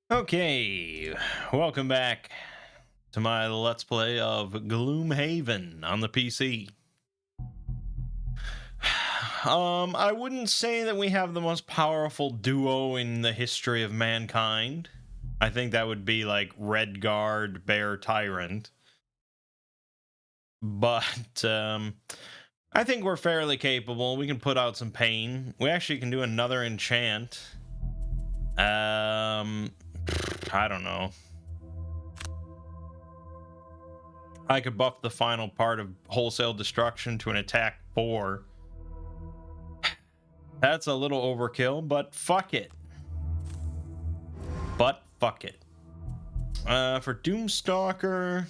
Okay, welcome back to my Let's Play of Gloomhaven on the PC. I wouldn't say that we have the most powerful duo in the history of mankind. I think that would be like Red Guard, Bear Tyrant. But, I think we're fairly capable. We can put out some pain. We actually can do another enchant. I don't know. I could buff the final part of Wholesale Destruction to an attack 4. That's a little overkill, but fuck it. For Doomstalker...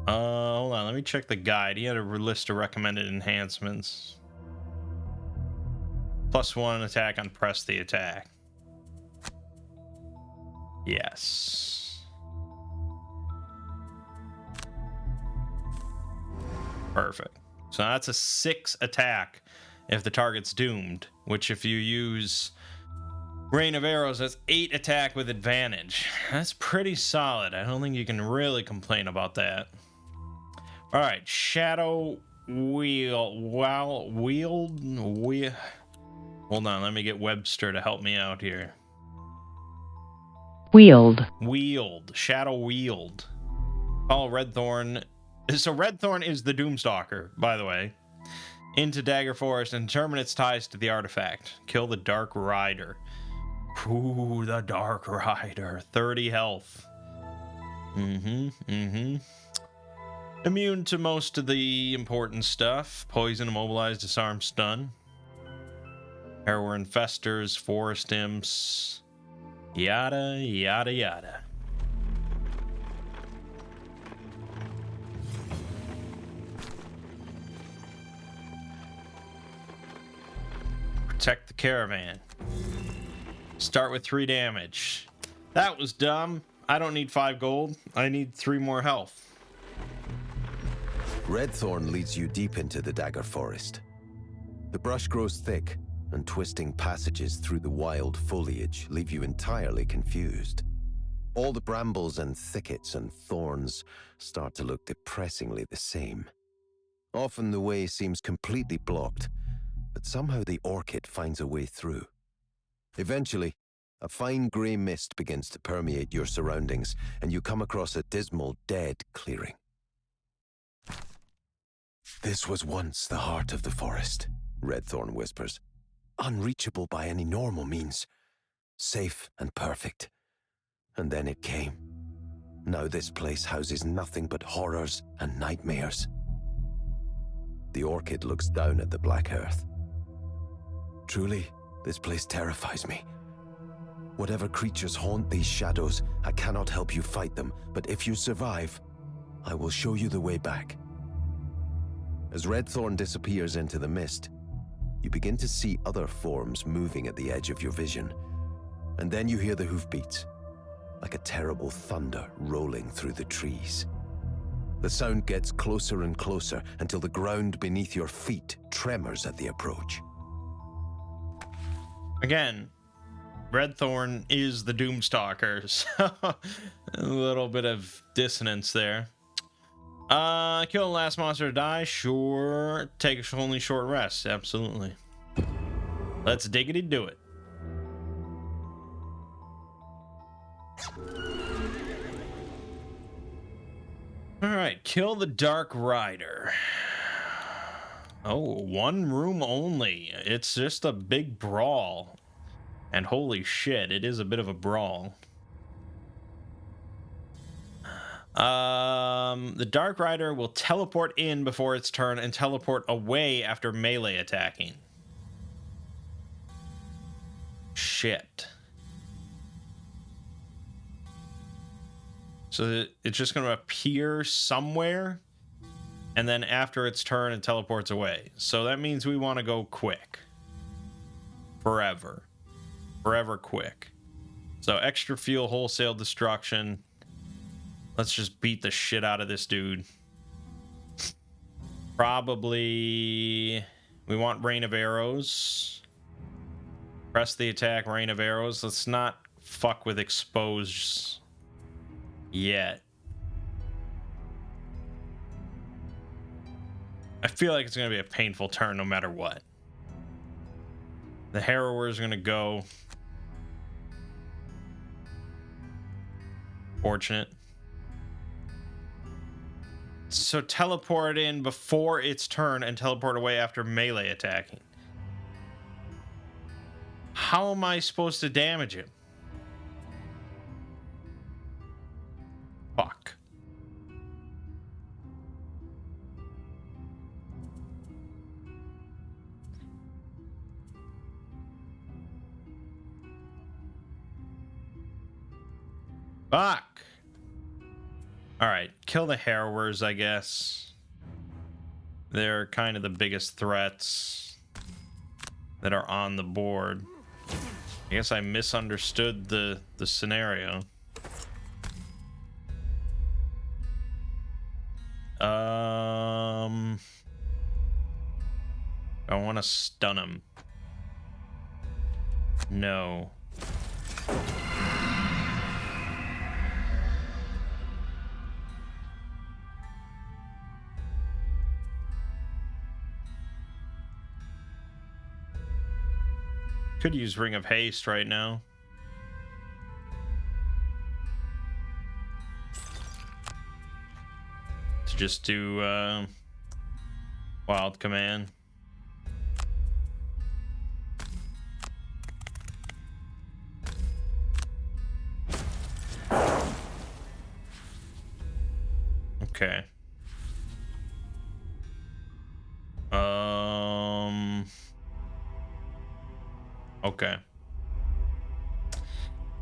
hold on, let me check the guide. He had a list of recommended enhancements. +1 attack on press the attack. Yes. Perfect. So that's a 6 attack if the target's doomed, which if you use Rain of Arrows, that's 8 attack with advantage. That's pretty solid. I don't think you can really complain about that. All right, Shadow Wield. Hold on, let me get Webster to help me out here. Wield. Shadow Wield. Follow Redthorn. So Redthorn is the Doomstalker, by the way. Into Dagger Forest and determine its ties to the artifact. Kill the Dark Rider. Ooh, the Dark Rider. 30 health. Immune to most of the important stuff. Poison, immobilize, disarm, stun. Harrower infestors, forest imps. Yada, yada, yada. Protect the caravan. Start with 3 damage. That was dumb. I don't need 5 gold. I need 3 more health. Redthorn leads you deep into the Dagger Forest. The brush grows thick, and twisting passages through the wild foliage leave you entirely confused. All the brambles and thickets and thorns start to look depressingly the same. Often the way seems completely blocked, but somehow the orchid finds a way through. Eventually, a fine grey mist begins to permeate your surroundings, and you come across a dismal, dead clearing. "This was once the heart of the forest," Redthorn whispers. "Unreachable by any normal means. Safe and perfect. And then it came. Now this place houses nothing but horrors and nightmares." The orchid looks down at the black earth. "Truly, this place terrifies me. Whatever creatures haunt these shadows, I cannot help you fight them, but if you survive, I will show you the way back." As Redthorn disappears into the mist, you begin to see other forms moving at the edge of your vision, and then you hear the hoofbeats, like a terrible thunder rolling through the trees. The sound gets closer and closer until the ground beneath your feet tremors at the approach. Again, Redthorn is the Doomstalker, so a little bit of dissonance there. Kill the last monster to die? Sure. Take only short rests? Absolutely. Let's diggity do it. Alright, kill the Dark Rider. Oh, 1 room only. It's just a big brawl. And holy shit, it is a bit of a brawl. The Dark Rider will teleport in before its turn and teleport away after melee attacking. Shit. So it's just going to appear somewhere, and then after its turn, it teleports away. So that means we want to go quick. Forever quick. So extra fuel, wholesale destruction. Let's just beat the shit out of this dude. Probably we want Rain of Arrows. Press the attack, Rain of Arrows. Let's not fuck with exposed yet. I feel like it's going to be a painful turn no matter what. The Harrower is going to go. Fortunate. So teleport in before its turn and teleport away after melee attacking. How am I supposed to damage him? Fuck. Fuck. Alright, kill the Harrowers, I guess. They're kind of the biggest threats that are on the board. I guess I misunderstood the scenario. I want to stun him. No. Could use Ring of Haste right now. To just do Wild Command. Okay. Okay.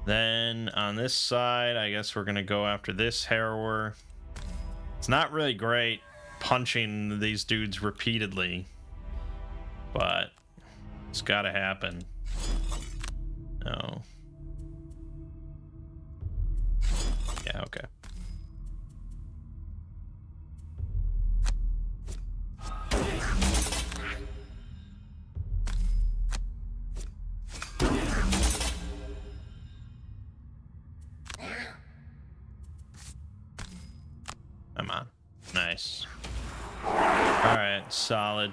Then on this side, I guess we're gonna go after this Harrower. It's not really great punching these dudes repeatedly, but it's gotta happen. No. Yeah, okay. Come on. Nice. Alright, solid.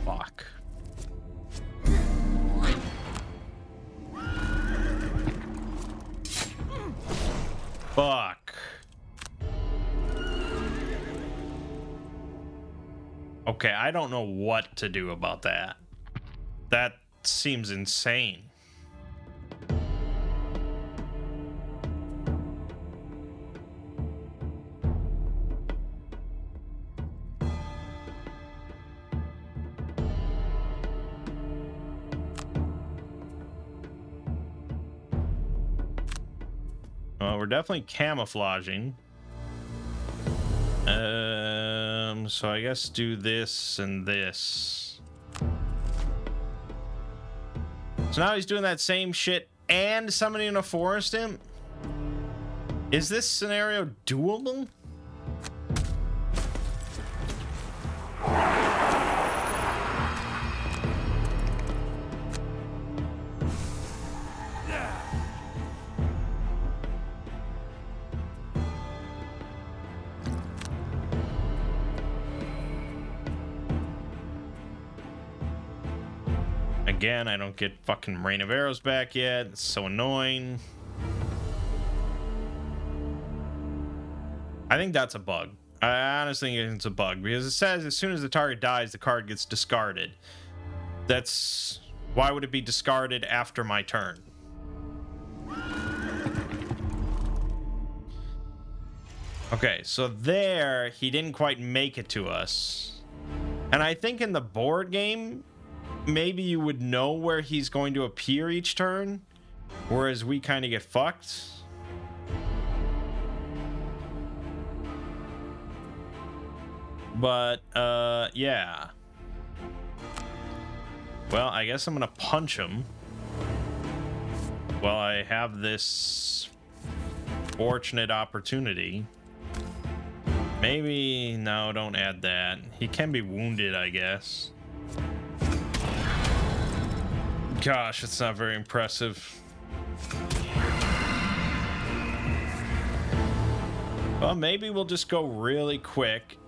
Fuck. Fuck. Okay, I don't know what to do about that. That seems insane. Well, we're definitely camouflaging. So I guess do this and this. So now he's doing that same shit and summoning a forest imp? Is this scenario doable? Again, I don't get fucking Rain of Arrows back yet. It's so annoying. I think that's a bug. I honestly think it's a bug because it says as soon as the target dies, the card gets discarded. That's... Why would it be discarded after my turn? Okay, so there, he didn't quite make it to us. And I think in the board game, maybe you would know where he's going to appear each turn, whereas we kind of get fucked. But, yeah. Well, I guess I'm gonna punch him. Well, I have this fortunate opportunity. Maybe, no, don't add that. He can be wounded, I guess. Gosh, it's not very impressive. Well, maybe we'll just go really quick.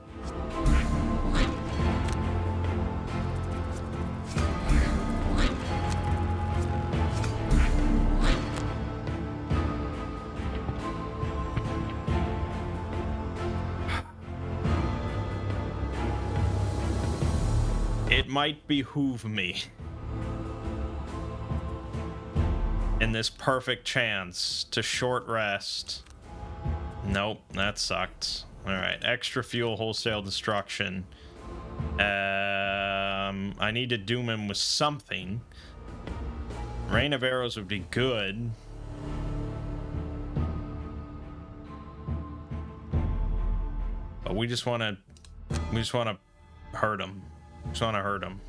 It might behoove me in this perfect chance to short rest. Nope, that sucked. All right, extra fuel, wholesale destruction. I need to doom him with something. Rain of arrows would be good. But we just want to hurt him. Just want to hurt him.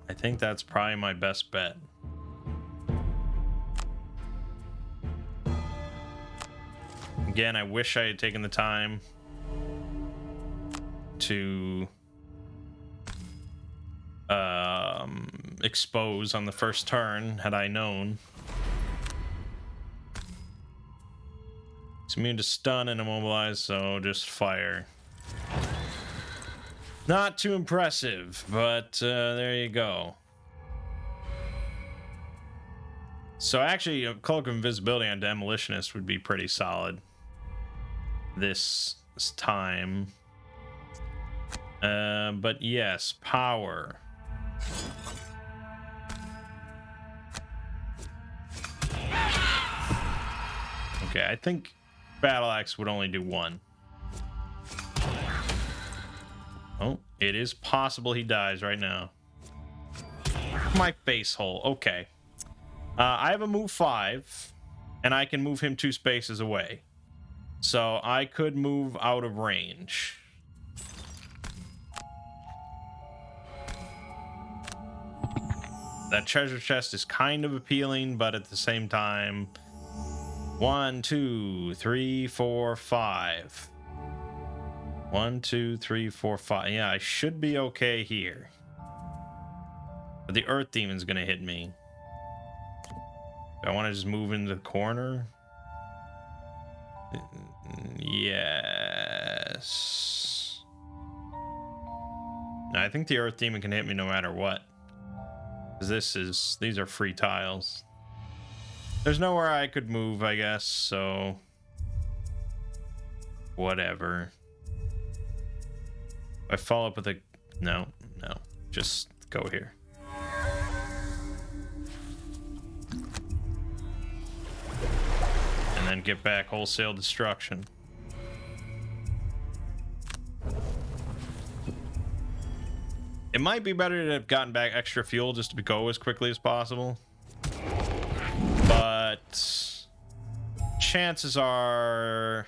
I think that's probably my best bet. Again, I wish I had taken the time to expose on the first turn, had I known. It's immune to stun and immobilize, so just fire. Not too impressive, but there you go. So actually, a Cloak of Invisibility on Demolitionist would be pretty solid this time. But yes, power. Okay, I think Battle Axe would only do one. Oh, it is possible he dies right now. My face hole. Okay. I have a move 5, and I can move him 2 spaces away. So I could move out of range. That treasure chest is kind of appealing, but at the same time, 1, 2, 3, 4, 5. 1, 2, 3, 4, 5. Yeah, I should be okay here. But the Earth Demon's gonna hit me. Do I want to just move into the corner? Yes. No, I think the Earth Demon can hit me no matter what. These are free tiles. There's nowhere I could move, I guess, so whatever. I follow up with a no, just go here. And then get back wholesale destruction. It might be better to have gotten back extra fuel just to go as quickly as possible. But chances are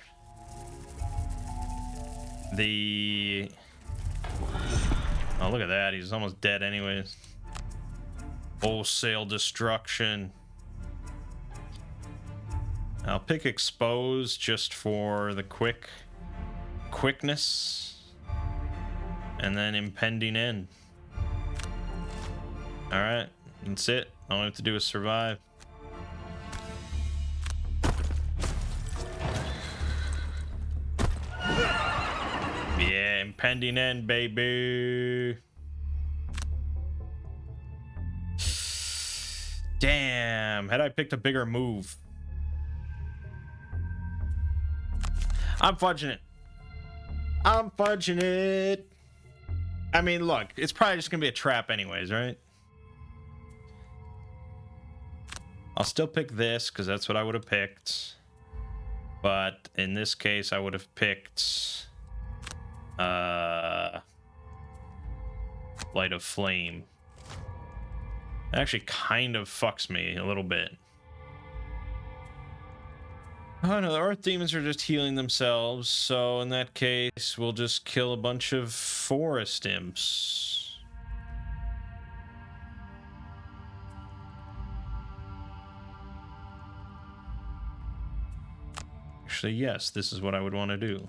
the... Oh, look at that. He's almost dead anyways. Wholesale destruction. I'll pick expose just for the quickness. And then impending end. Alright, that's it. All I have to do is survive. Yeah, impending end, baby. Damn, had I picked a bigger move. I'm fudging it. I'm fudging it. I mean, look, it's probably just gonna be a trap anyways, right? I'll still pick this because that's what I would have picked. But in this case, I would have picked Light of Flame. It actually kind of fucks me a little bit. Oh no, the Earth Demons are just healing themselves, so in that case, we'll just kill a bunch of Forest Imps. Actually, yes, this is what I would want to do.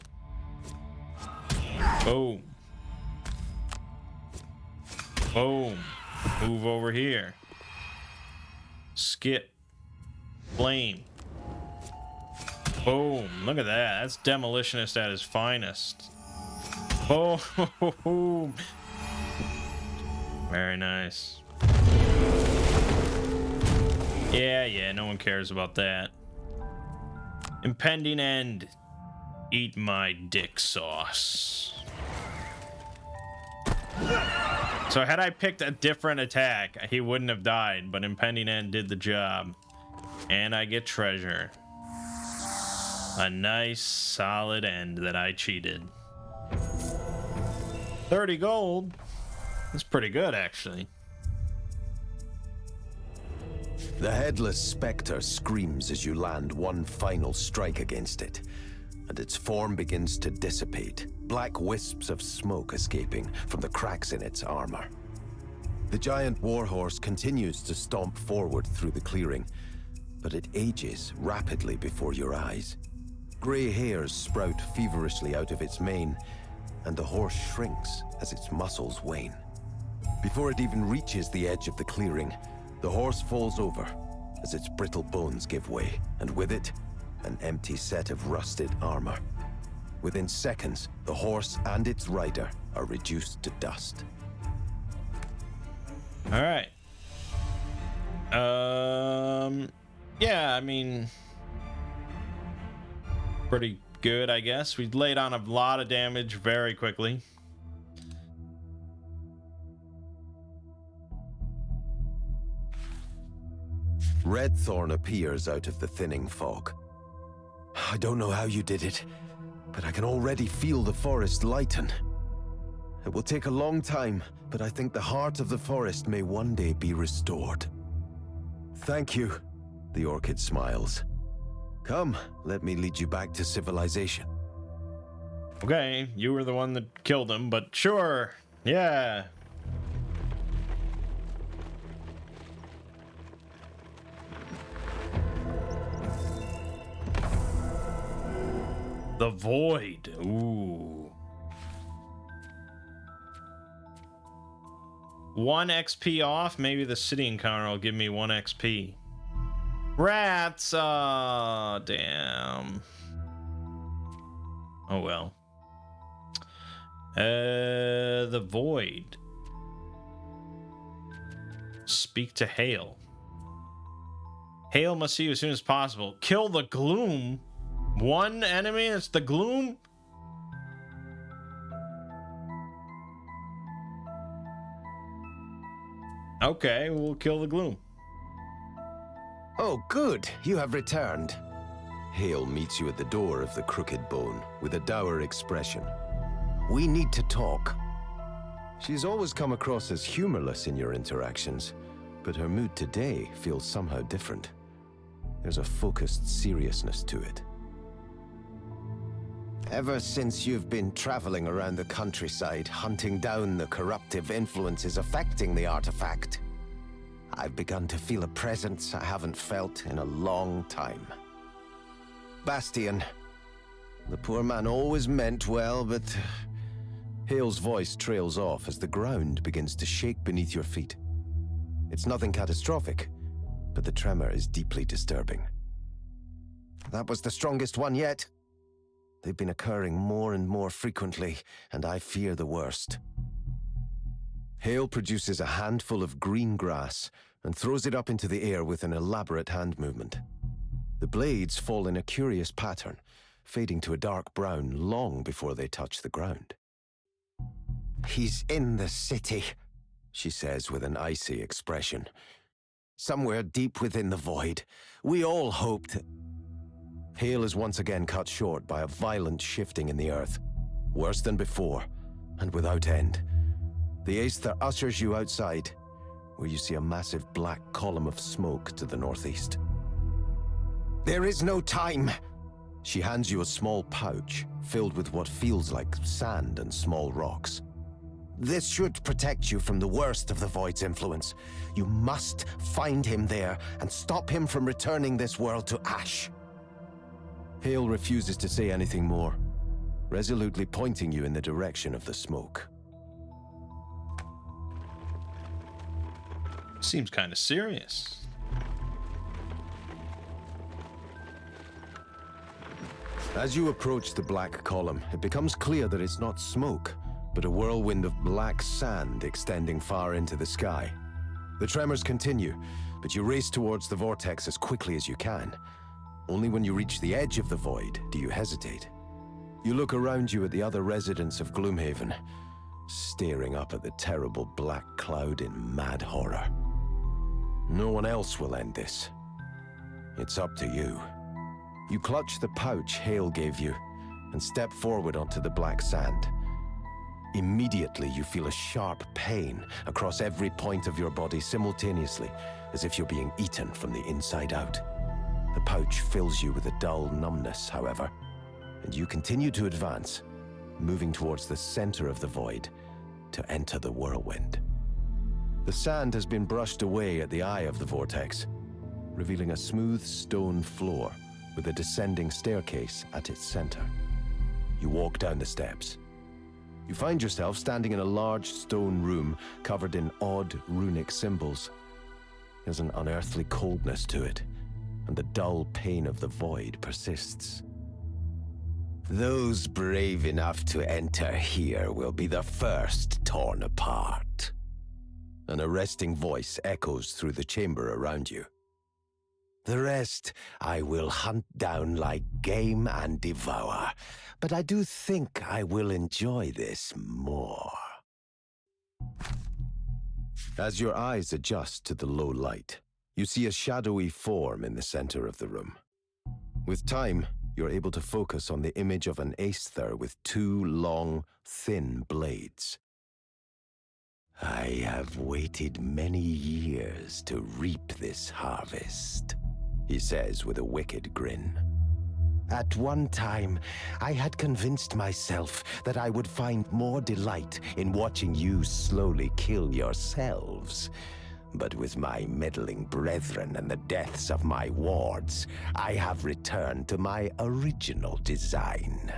Boom. Boom. Move over here. Skip. Flame. Boom. Look at that. That's demolitionist at his finest. Boom. Very nice. Yeah, no one cares about that. Impending end. Eat my dick sauce. So had I picked a different attack, he wouldn't have died, but impending end did the job. And I get treasure. A nice solid end that I cheated. 30 gold. That's pretty good, actually. The headless specter screams as you land one final strike against it, and its form begins to dissipate, black wisps of smoke escaping from the cracks in its armor. The giant warhorse continues to stomp forward through the clearing, but it ages rapidly before your eyes. Gray hairs sprout feverishly out of its mane, and the horse shrinks as its muscles wane. Before it even reaches the edge of the clearing, the horse falls over as its brittle bones give way, and with it, an empty set of rusted armor. Within seconds, the horse and its rider are reduced to dust. All right. Yeah, I mean, pretty good, I guess. We laid on a lot of damage very quickly. Redthorn appears out of the thinning fog. I don't know how you did it, but I can already feel the forest lighten. It will take a long time, but I think the heart of the forest may one day be restored. Thank you, the orchid smiles. Come, let me lead you back to civilization. Okay, you were the one that killed him, but sure, yeah. The Void. Ooh. 1 XP off. Maybe the city encounter will give me 1 XP. Rats. Oh, damn. Oh, well. The Void. Speak to Hale. Hale must see you as soon as possible. Kill the Gloom. One enemy, it's the Gloom? Okay, we'll kill the Gloom. Oh, good. You have returned. Hale meets you at the door of the Crooked Bone with a dour expression. We need to talk. She's always come across as humorless in your interactions, but her mood today feels somehow different. There's a focused seriousness to it. Ever since you've been traveling around the countryside, hunting down the corruptive influences affecting the artifact, I've begun to feel a presence I haven't felt in a long time. Bastian, the poor man always meant well, but... Hale's voice trails off as the ground begins to shake beneath your feet. It's nothing catastrophic, but the tremor is deeply disturbing. That was the strongest one yet. They've been occurring more and more frequently, and I fear the worst. Hale produces a handful of green grass and throws it up into the air with an elaborate hand movement. The blades fall in a curious pattern, fading to a dark brown long before they touch the ground. He's in the city, she says with an icy expression. Somewhere deep within the void. We all hoped... Hale is once again cut short by a violent shifting in the earth. Worse than before, and without end. The Aether ushers you outside, where you see a massive black column of smoke to the northeast. There is no time! She hands you a small pouch, filled with what feels like sand and small rocks. This should protect you from the worst of the Void's influence. You must find him there, and stop him from returning this world to ash. Hale refuses to say anything more, resolutely pointing you in the direction of the smoke. Seems kind of serious. As you approach the black column, it becomes clear that it's not smoke, but a whirlwind of black sand extending far into the sky. The tremors continue, but you race towards the vortex as quickly as you can. Only when you reach the edge of the void do you hesitate. You look around you at the other residents of Gloomhaven, staring up at the terrible black cloud in mad horror. No one else will end this. It's up to you. You clutch the pouch Hale gave you and step forward onto the black sand. Immediately, you feel a sharp pain across every point of your body simultaneously, as if you're being eaten from the inside out. The pouch fills you with a dull numbness, however, and you continue to advance, moving towards the center of the void to enter the whirlwind. The sand has been brushed away at the eye of the vortex, revealing a smooth stone floor with a descending staircase at its center. You walk down the steps. You find yourself standing in a large stone room covered in odd runic symbols. There's an unearthly coldness to it, and the dull pain of the void persists. Those brave enough to enter here will be the first torn apart. An arresting voice echoes through the chamber around you. The rest I will hunt down like game and devour, but I do think I will enjoy this more. As your eyes adjust to the low light, you see a shadowy form in the center of the room. With time, you're able to focus on the image of an aether with two long, thin blades. I have waited many years to reap this harvest, he says with a wicked grin. At one time, I had convinced myself that I would find more delight in watching you slowly kill yourselves. But with my meddling brethren and the deaths of my wards, I have returned to my original design.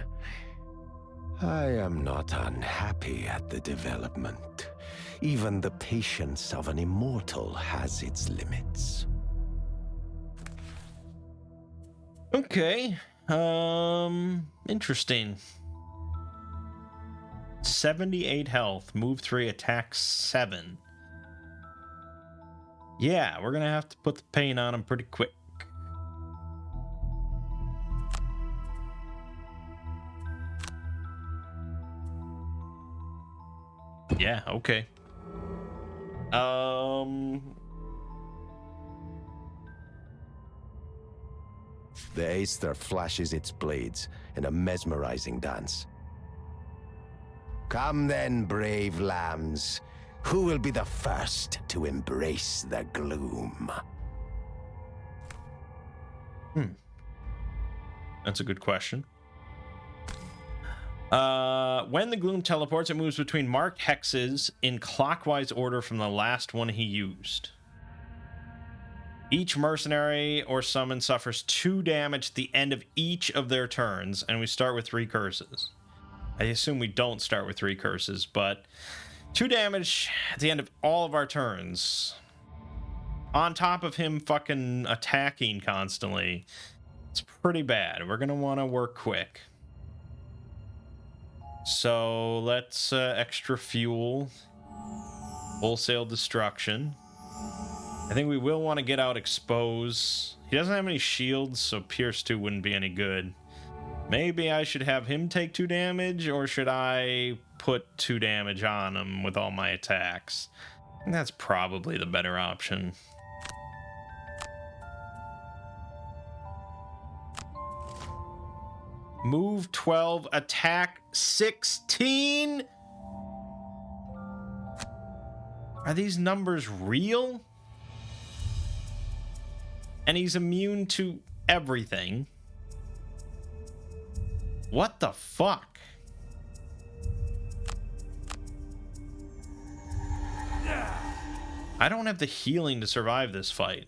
I am not unhappy at the development. Even the patience of an immortal has its limits. Okay. Interesting. 78 health, move 3, attack 7. Yeah, we're gonna have to put the pain on him pretty quick. Yeah, okay. The aether flashes its blades in a mesmerizing dance. Come then, brave lambs. Who will be the first to embrace the gloom? That's a good question. When the gloom teleports, it moves between marked hexes in clockwise order from the last one he used. Each mercenary or summon suffers 2 damage at the end of each of their turns, and we start with 3 curses. I assume we don't start with 3 curses, but 2 damage at the end of all of our turns. On top of him fucking attacking constantly. It's pretty bad. We're gonna want to work quick. So let's extra fuel. Wholesale destruction. I think we will want to get out expose. He doesn't have any shields, so Pierce 2 wouldn't be any good. Maybe I should have him take 2 damage, or should I put 2 damage on him with all my attacks? That's probably the better option. Move 12, attack 16? Are these numbers real? And he's immune to everything. What the fuck? I don't have the healing to survive this fight.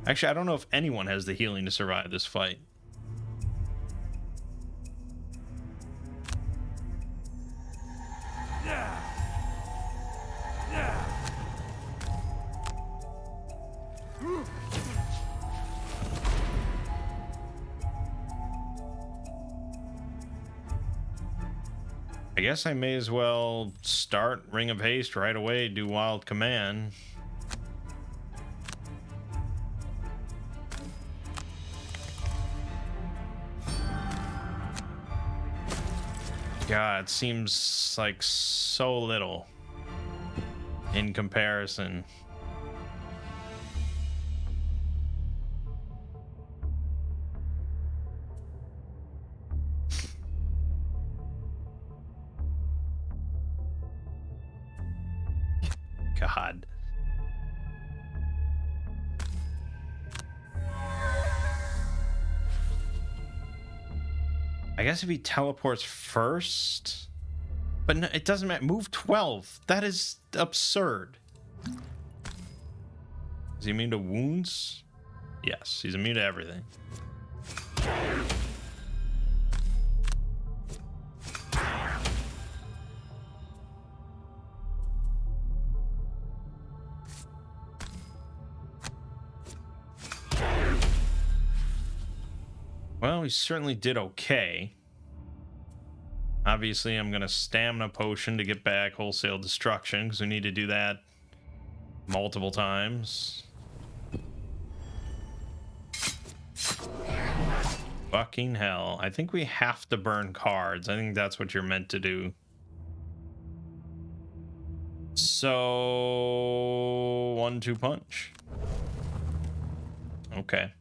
Actually, I don't know if anyone has the healing to survive this fight. I guess I may as well start Ring of Haste right away, do Wild Command. God, it seems like so little in comparison. God. I guess if he teleports first, but no, it doesn't matter. Move 12. That is absurd. Is he immune to wounds? Yes, he's immune to everything. Well, he certainly did okay. Obviously, I'm going to stamina potion to get back wholesale destruction, because we need to do that multiple times. Fucking hell. I think we have to burn cards. I think that's what you're meant to do. So, 1-2 punch. Okay.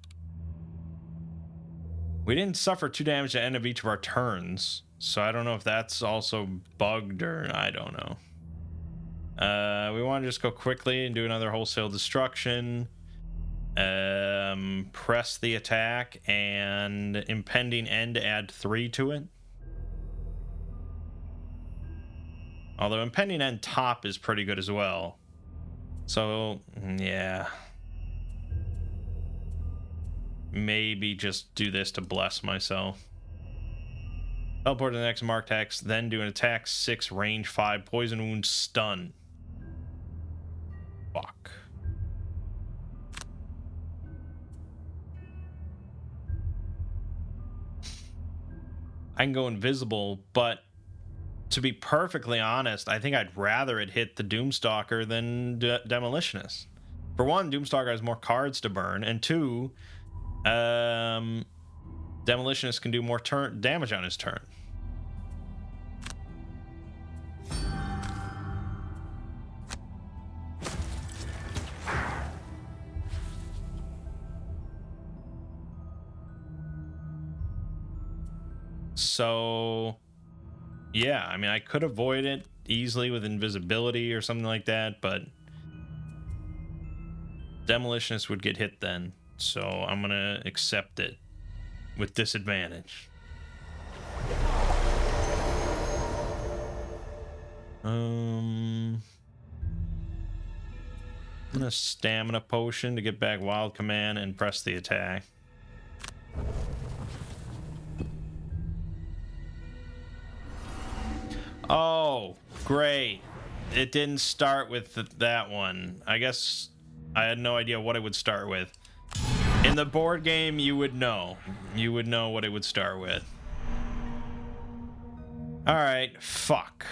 We didn't suffer 2 damage at the end of each of our turns, so I don't know if that's also bugged or I don't know. We want to just go quickly and do another wholesale destruction. Press the attack and impending end, add 3 to it. Although impending end top is pretty good as well. So, yeah. Maybe just do this to bless myself. Teleport to the next marked hex, then do an attack 6, range 5, poison wound, stun. Fuck. I can go invisible, but to be perfectly honest, I think I'd rather it hit the Doomstalker than Demolitionist. For one, Doomstalker has more cards to burn, and 2, Demolitionist can do more damage on his turn. So, yeah, I mean, I could avoid it easily with invisibility or something like that, but Demolitionist would get hit then. So I'm going to accept it with disadvantage. I'm going to stamina potion to get back wild command and press the attack. Oh, great. It didn't start with that one. I guess I had no idea what it would start with. In the board game, you would know. You would know what it would start with. All right, fuck.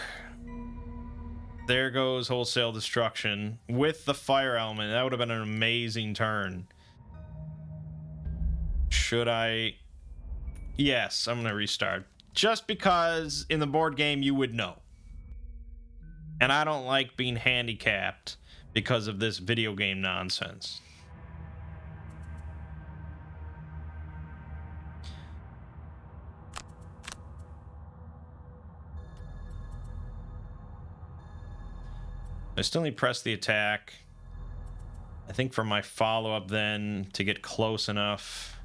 There goes wholesale destruction with the fire element. That would have been an amazing turn. Should I? Yes, I'm going to restart. Just because in the board game you would know. And I don't like being handicapped because of this video game nonsense. I still need to press the attack. I think for my follow-up then, to get close enough,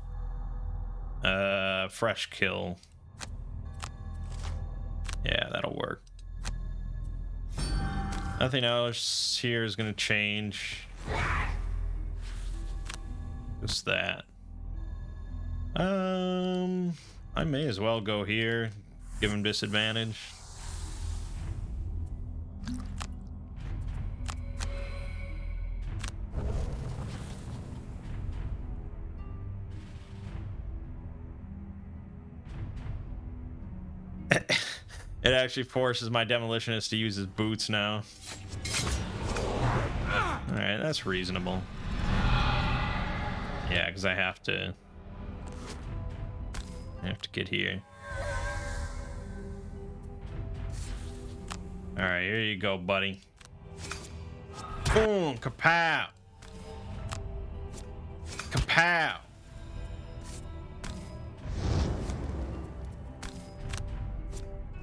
fresh kill. Yeah, that'll work. Nothing else here is going to change. Just that. I may as well go here, give him disadvantage. It actually forces my demolitionist to use his boots now. Alright, that's reasonable. Yeah, because I have to get here. Alright, here you go, buddy. Boom! Kapow! Kapow!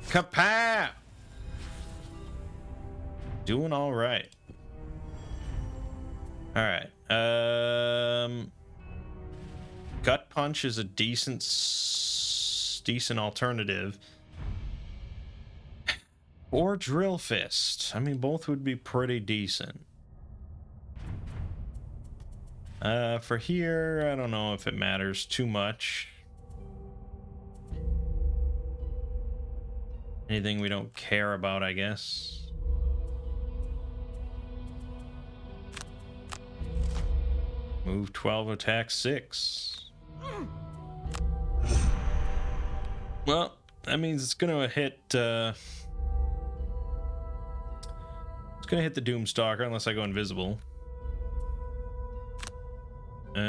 Kapow! Doing all right. All right. Gut punch is a decent alternative. Or drill fist. I mean, both would be pretty decent. For here, I don't know if it matters too much. Anything we don't care about, I guess. Move 12, attack 6. Well, that means it's gonna hit it's gonna hit the Doomstalker unless I go invisible. I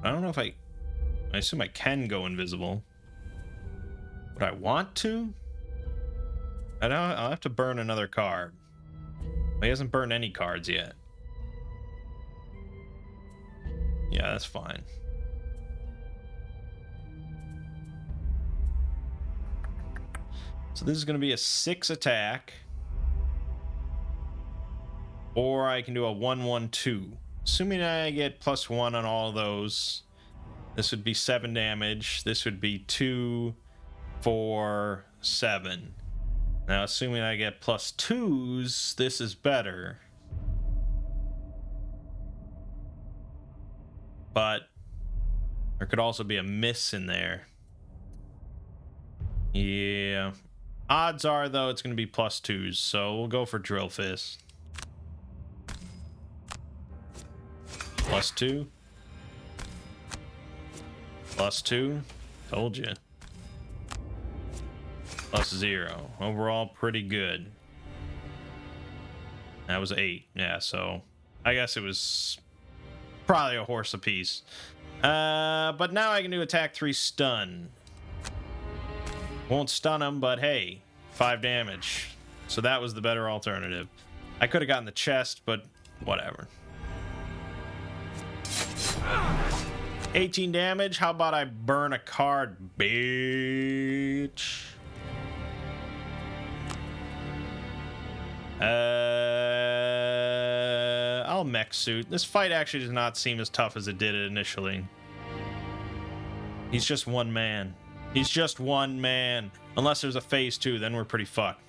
don't know if I assume I can go invisible. Would I want to? I'll have to burn another card. He hasn't burned any cards yet. Yeah, that's fine. So this is going to be a 6 attack. Or I can do a 1/1/2. Assuming I get +1 on all of those, this would be 7 damage. This would be 2, 4, 7. Now, assuming I get +2s, this is better. But there could also be a miss in there. Yeah. Odds are, though, it's going to be +2s, so we'll go for Drill Fist. +2. +2. Told you. +0. Overall, pretty good. That was 8. Yeah, so I guess it was probably a horse apiece. But now I can do attack 3 stun. Won't stun him, but hey, 5 damage. So that was the better alternative. I could have gotten the chest, but whatever. 18 damage. How about I burn a card, bitch? I'll mech suit. This fight actually does not seem as tough as it did initially. He's just one man. He's just one man. Unless there's a phase 2, then we're pretty fucked.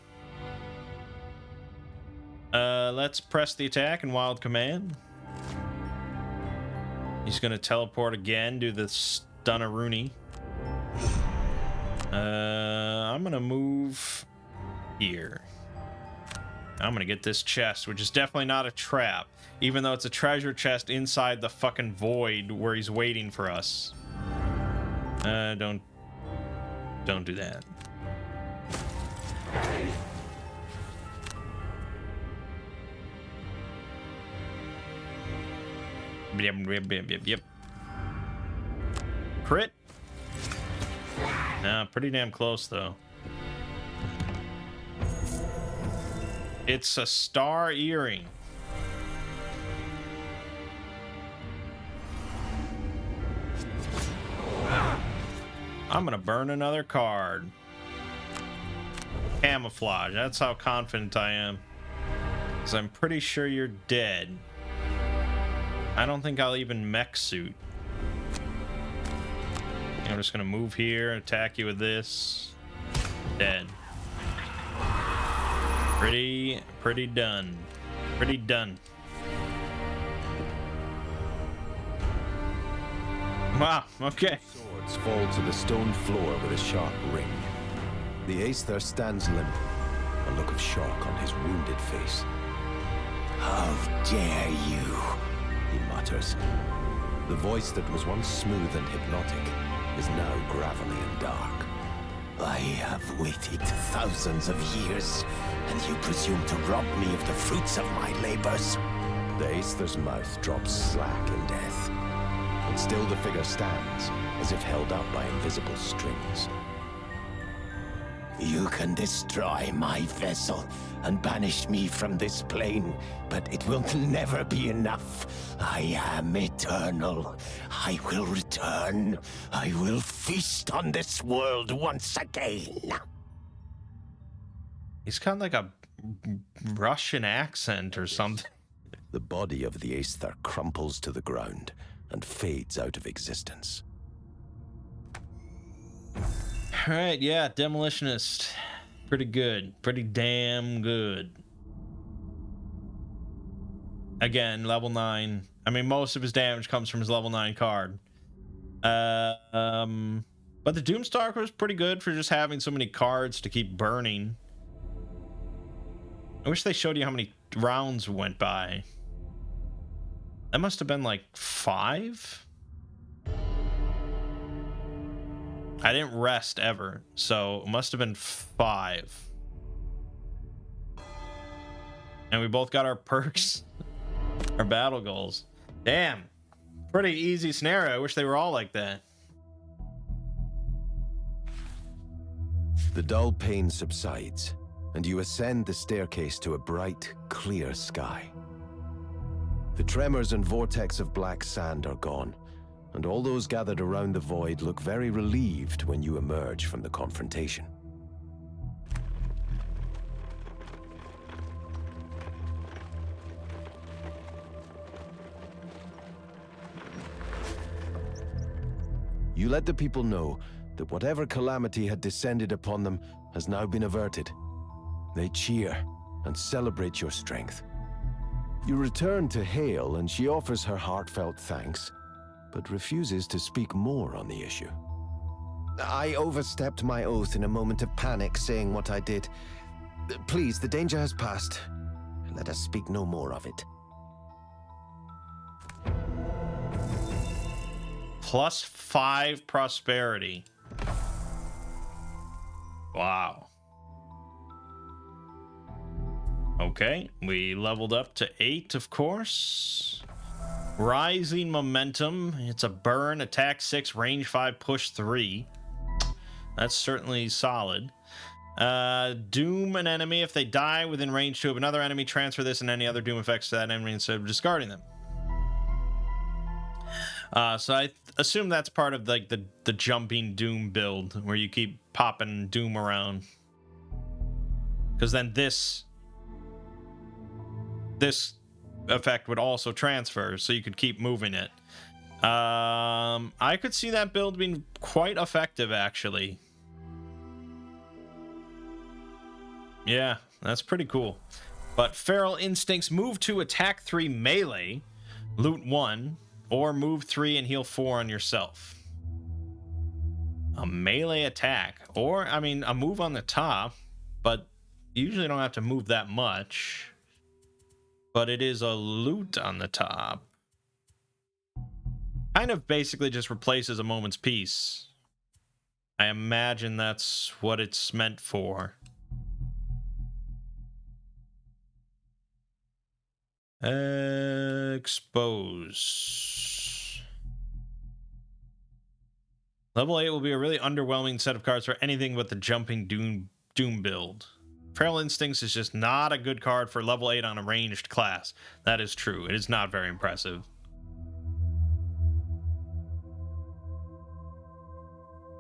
Let's press the attack and wild command. He's gonna teleport again, do the Stunneroonie. I'm gonna move here. I'm gonna get this chest, which is definitely not a trap, even though it's a treasure chest inside the fucking void where he's waiting for us. Don't do that. Yep. Crit. Nah, pretty damn close though. It's a star earring. I'm gonna burn another card. Camouflage. That's how confident I am. Because I'm pretty sure you're dead. I don't think I'll even mech suit. I'm just gonna move here, attack you with this. Dead. Pretty done. Pretty done. Wow, okay. Swords fall to the stone floor with a sharp ring. The ace there stands limp, a look of shock on his wounded face. How dare you, he mutters. The voice that was once smooth and hypnotic is now gravelly and dark. I have waited thousands of years, and you presume to rob me of the fruits of my labors? The Aether's mouth drops slack in death, and still the figure stands, as if held up by invisible strings. You can destroy my vessel and banish me from this plane, but it will never be enough. I am eternal. I will return. I will feast on this world once again. He's got like a Russian accent or something. The body of the Aether crumples to the ground and fades out of existence. All right, yeah, Demolitionist. Pretty good. Pretty damn good. Again, level 9. I mean, most of his damage comes from his level 9 card. But the Doomstalker was pretty good for just having so many cards to keep burning. I wish they showed you how many rounds went by. That must have been like 5? I didn't rest ever, so it must have been 5. And we both got our perks, our battle goals. Damn, pretty easy scenario. I wish they were all like that. The dull pain subsides, and you ascend the staircase to a bright, clear sky. The tremors and vortex of black sand are gone, and all those gathered around the void look very relieved when you emerge from the confrontation. You let the people know that whatever calamity had descended upon them has now been averted. They cheer and celebrate your strength. You return to Hale, and she offers her heartfelt thanks, but refuses to speak more on the issue. I overstepped my oath in a moment of panic, saying what I did. Please, the danger has passed. Let us speak no more of it. +5 prosperity. Wow. Okay, we leveled up to 8, of course. Rising momentum. It's a burn, attack 6, range 5, push 3. That's certainly solid. Doom an enemy. If they die within range 2 of another enemy, transfer this and any other doom effects to that enemy instead of discarding them. So I assume that's part of like the jumping doom build where you keep popping doom around. Because then this effect would also transfer, so you could keep moving it. I could see that build being quite effective, actually. Yeah, that's pretty cool. But Feral Instincts, move 2, attack 3 melee, loot 1, or move 3 and heal 4 on yourself. A melee attack, or I mean a move on the top, but you usually don't have to move that much. But it is a loot on the top. Kind of basically just replaces a moment's peace. I imagine that's what it's meant for. Expose. Level 8 will be a really underwhelming set of cards for anything but the jumping doom build. Feral Instincts is just not a good card for level 8 on a ranged class. That is true. It is not very impressive.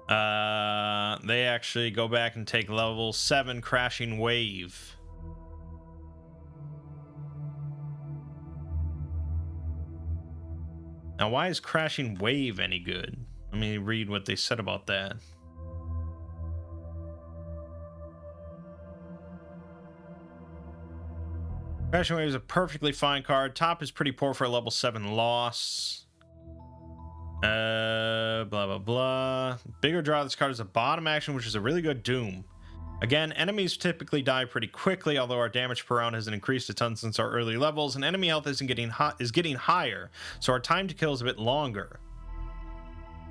They actually go back and take level 7 Crashing Wave. Now, why is Crashing Wave any good? Let me read what they said about that. Crashing Wave is a perfectly fine card. Top is pretty poor for a level 7 loss. Blah, blah, blah. Bigger draw of this card is a bottom action, which is a really good Doom. Again, enemies typically die pretty quickly, although our damage per round hasn't increased a ton since our early levels, and enemy health is getting higher, so our time to kill is a bit longer.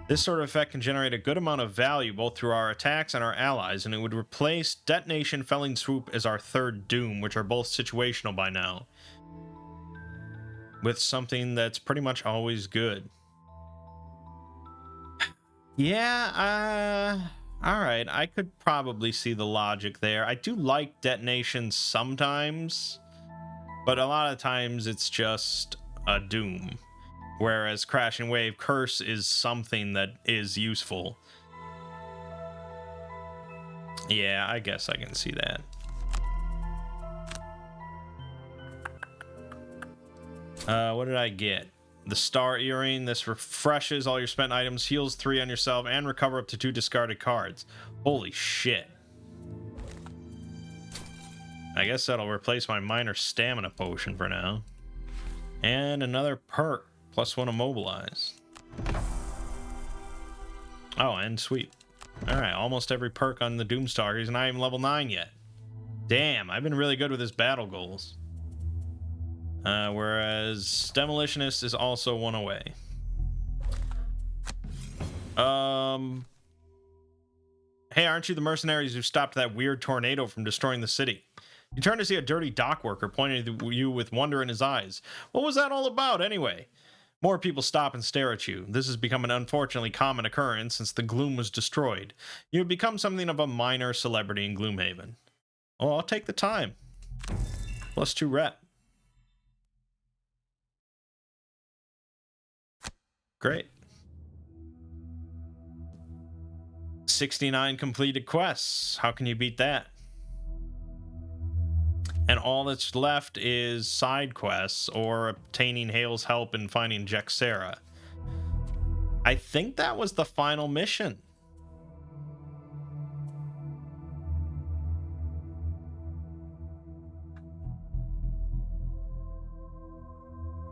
This sort of effect can generate a good amount of value both through our attacks and our allies, and it would replace Detonation, Felling Swoop as our third Doom, which are both situational by now, with something that's pretty much always good. Yeah, alright, I could probably see the logic there. I do like Detonation sometimes, but a lot of times it's just a Doom. Whereas Crash and Wave Curse is something that is useful. Yeah, I guess I can see that. What did I get? The Star Earring. This refreshes all your spent items, heals 3 on yourself, and recover up to 2 discarded cards. Holy shit. I guess that'll replace my minor stamina potion for now. And another perk. +1 immobilize. Oh, and sweep. Alright, almost every perk on the Doomstalker. He's not even level 9 yet. Damn, I've been really good with his battle goals. Whereas Demolitionist is also 1 away. Hey, aren't you the mercenaries who stopped that weird tornado from destroying the city? You turn to see a dirty dock worker pointing at you with wonder in his eyes. What was that all about, anyway? More people stop and stare at you. This has become an unfortunately common occurrence since the Gloom was destroyed. You have become something of a minor celebrity in Gloomhaven. Oh, I'll take the time. +2 rep. Great. 69 completed quests. How can you beat that? And all that's left is side quests or obtaining Hale's help in finding Jexera. I think that was the final mission.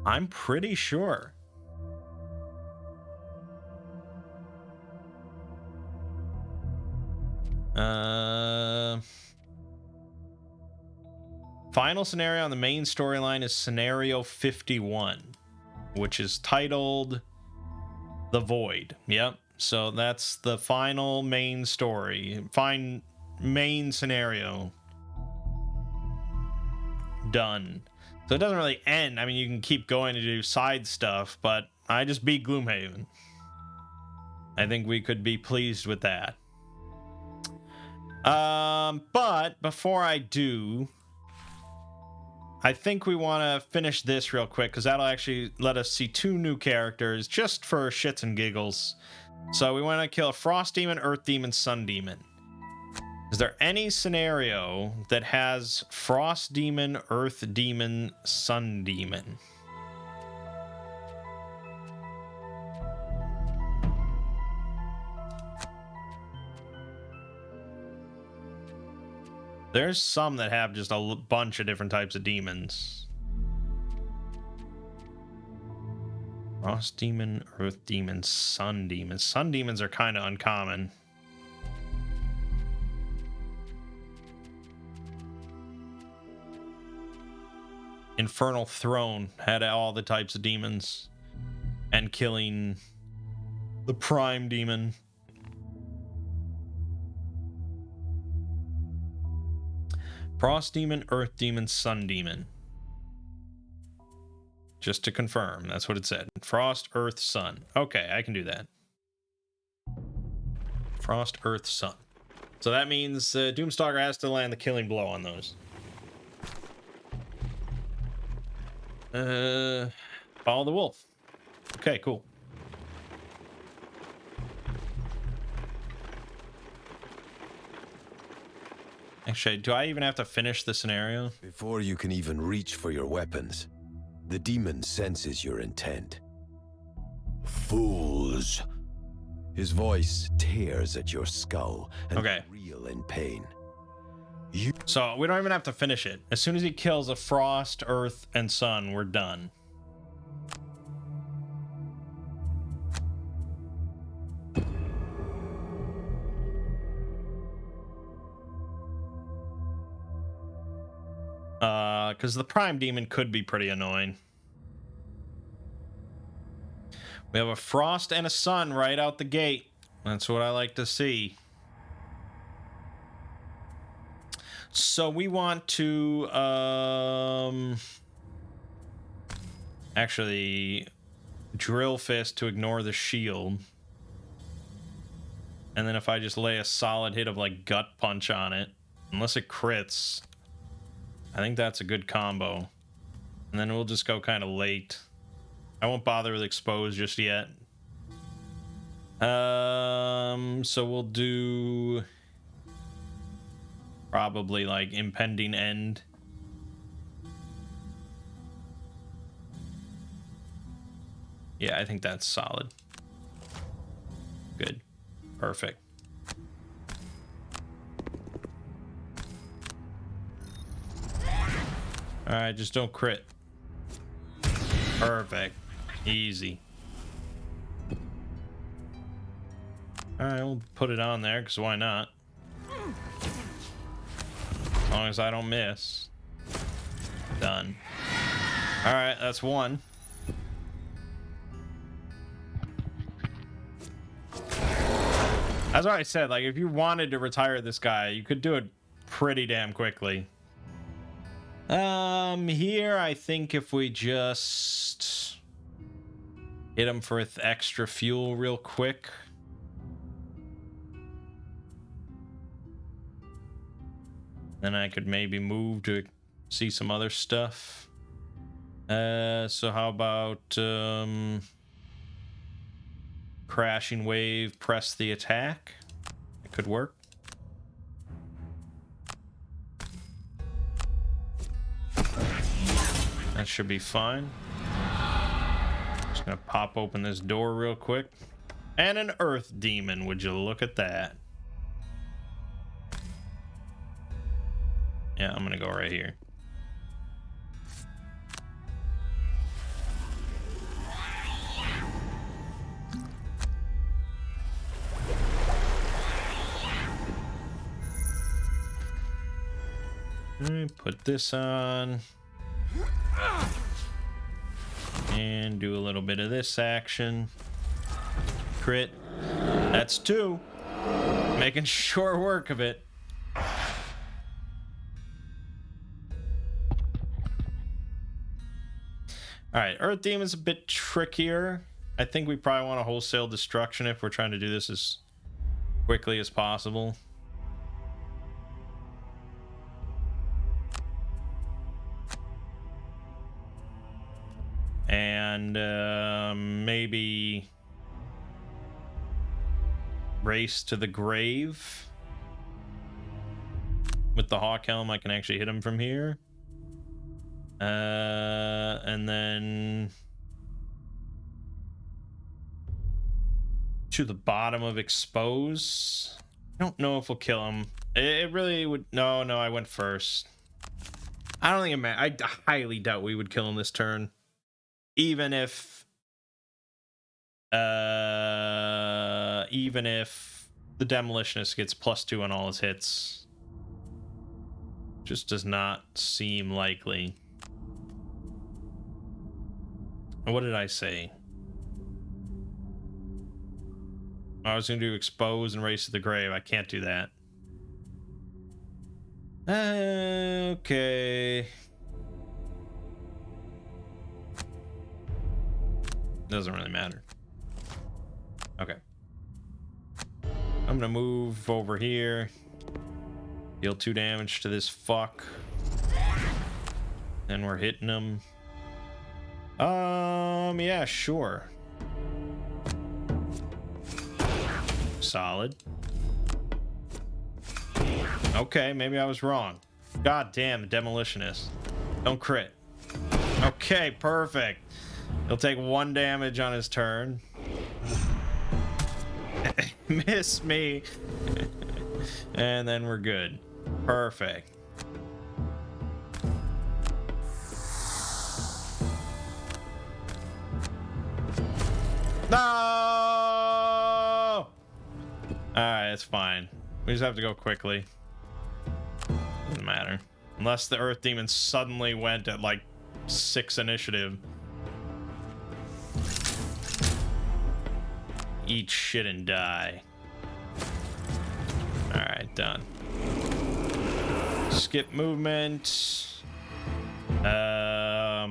I'm pretty sure. Final scenario on the main storyline is scenario 51, which is titled The Void. Yep. So that's the final main story. Main scenario. Done. So it doesn't really end. I mean, you can keep going to do side stuff, but I just beat Gloomhaven. I think we could be pleased with that. But before I do, I think we want to finish this real quick because that'll actually let us see 2 new characters just for shits and giggles. So we want to kill a Frost Demon, Earth Demon, Sun Demon. Is there any scenario that has Frost Demon, Earth Demon, Sun Demon? There's some that have just a bunch of different types of demons. Frost Demon, Earth Demon, Sun Demon. Sun Demons are kind of uncommon. Infernal Throne had all the types of demons. And killing the Prime Demon. Frost Demon, Earth Demon, Sun Demon. Just to confirm, that's what it said. Frost, Earth, Sun. Okay, I can do that. Frost, Earth, Sun. So that means Doomstalker has to land the killing blow on those. Follow the wolf. Okay, cool. Actually, do I even have to finish the scenario? Before you can even reach for your weapons, the demon senses your intent. Fools! His voice tears at your skull and reel in pain. So we don't even have to finish it. As soon as he kills a Frost, Earth, and Sun, we're done. Because the Prime Demon could be pretty annoying. We have a frost and a sun right out the gate. That's what I like to see. So we want to actually drill fist to ignore the shield. And then if I just lay a solid hit of like gut punch on it, unless it crits, I think that's a good combo. And then we'll just go kind of late. I won't bother with expose just yet. So we'll do probably like impending end. Yeah, I think that's solid. Good. Perfect. All right, just don't crit. Perfect. Easy. All right, we'll put it on there because why not? As long as I don't miss. Done. All right, that's one. That's what I said. Like, if you wanted to retire this guy, you could do it pretty damn quickly. Here, I think if we just hit him for extra fuel real quick. Then I could maybe move to see some other stuff. So how about crashing wave, press the attack? It could work. That should be fine. Just gonna pop open this door real quick. And an earth demon, would you look at that? Yeah, I'm gonna go right here. All right, put this on. And do a little bit of this action. Crit. That's two. Making short work of it. Alright, Earth Demon's a bit trickier. I think we probably want a wholesale destruction if we're trying to do this as quickly as possible. And maybe race to the grave. With the Hawk Helm, I can actually hit him from here. And then to the bottom of expose. I don't know if we'll kill him. It really would. No, I went first. I don't think I highly doubt we would kill him this turn. Even if the Demolitionist gets +2 on all his hits. Just does not seem likely. What did I say? I was going to do expose and race to the grave. I can't do that. Okay. Doesn't really matter. Okay. I'm gonna move over here. Deal 2 damage to this fuck. Then we're hitting him. Yeah, sure. Solid. Okay, maybe I was wrong. God damn, the Demolitionist. Don't crit. Okay, perfect. He'll take 1 damage on his turn. Miss me. And then we're good. Perfect. No! Alright, it's fine. We just have to go quickly. Doesn't matter. Unless the Earth Demon suddenly went at like 6 initiative. Eat shit and die. Alright, done. Skip movement. I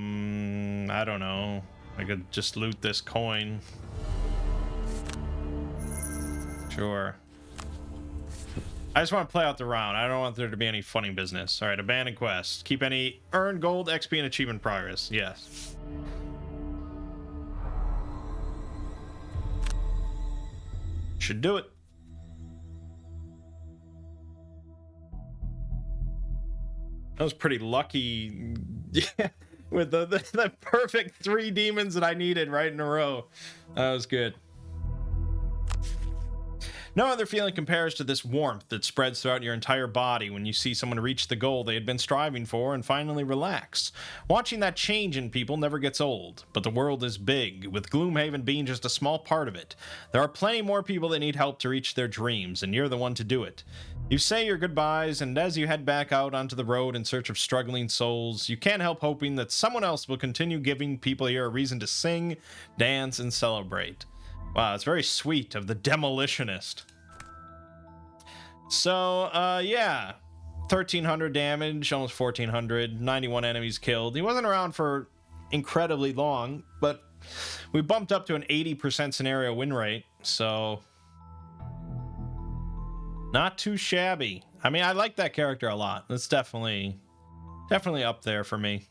don't know. I could just loot this coin. Sure. I just want to play out the round. I don't want there to be any funny business. Alright, abandoned quest. Keep any earn gold, XP, and achievement progress. Yes. Should do it. I was pretty lucky with the perfect 3 demons that I needed right in a row. That was good. No other feeling compares to this warmth that spreads throughout your entire body when you see someone reach the goal they had been striving for and finally relax. Watching that change in people never gets old, but the world is big, with Gloomhaven being just a small part of it. There are plenty more people that need help to reach their dreams, and you're the one to do it. You say your goodbyes, and as you head back out onto the road in search of struggling souls, you can't help hoping that someone else will continue giving people here a reason to sing, dance, and celebrate. Wow, it's very sweet of the Demolitionist. So, yeah. 1,300 damage, almost 1,400, 91 enemies killed. He wasn't around for incredibly long, but we bumped up to an 80% scenario win rate, so not too shabby. I mean, I like that character a lot. That's definitely up there for me.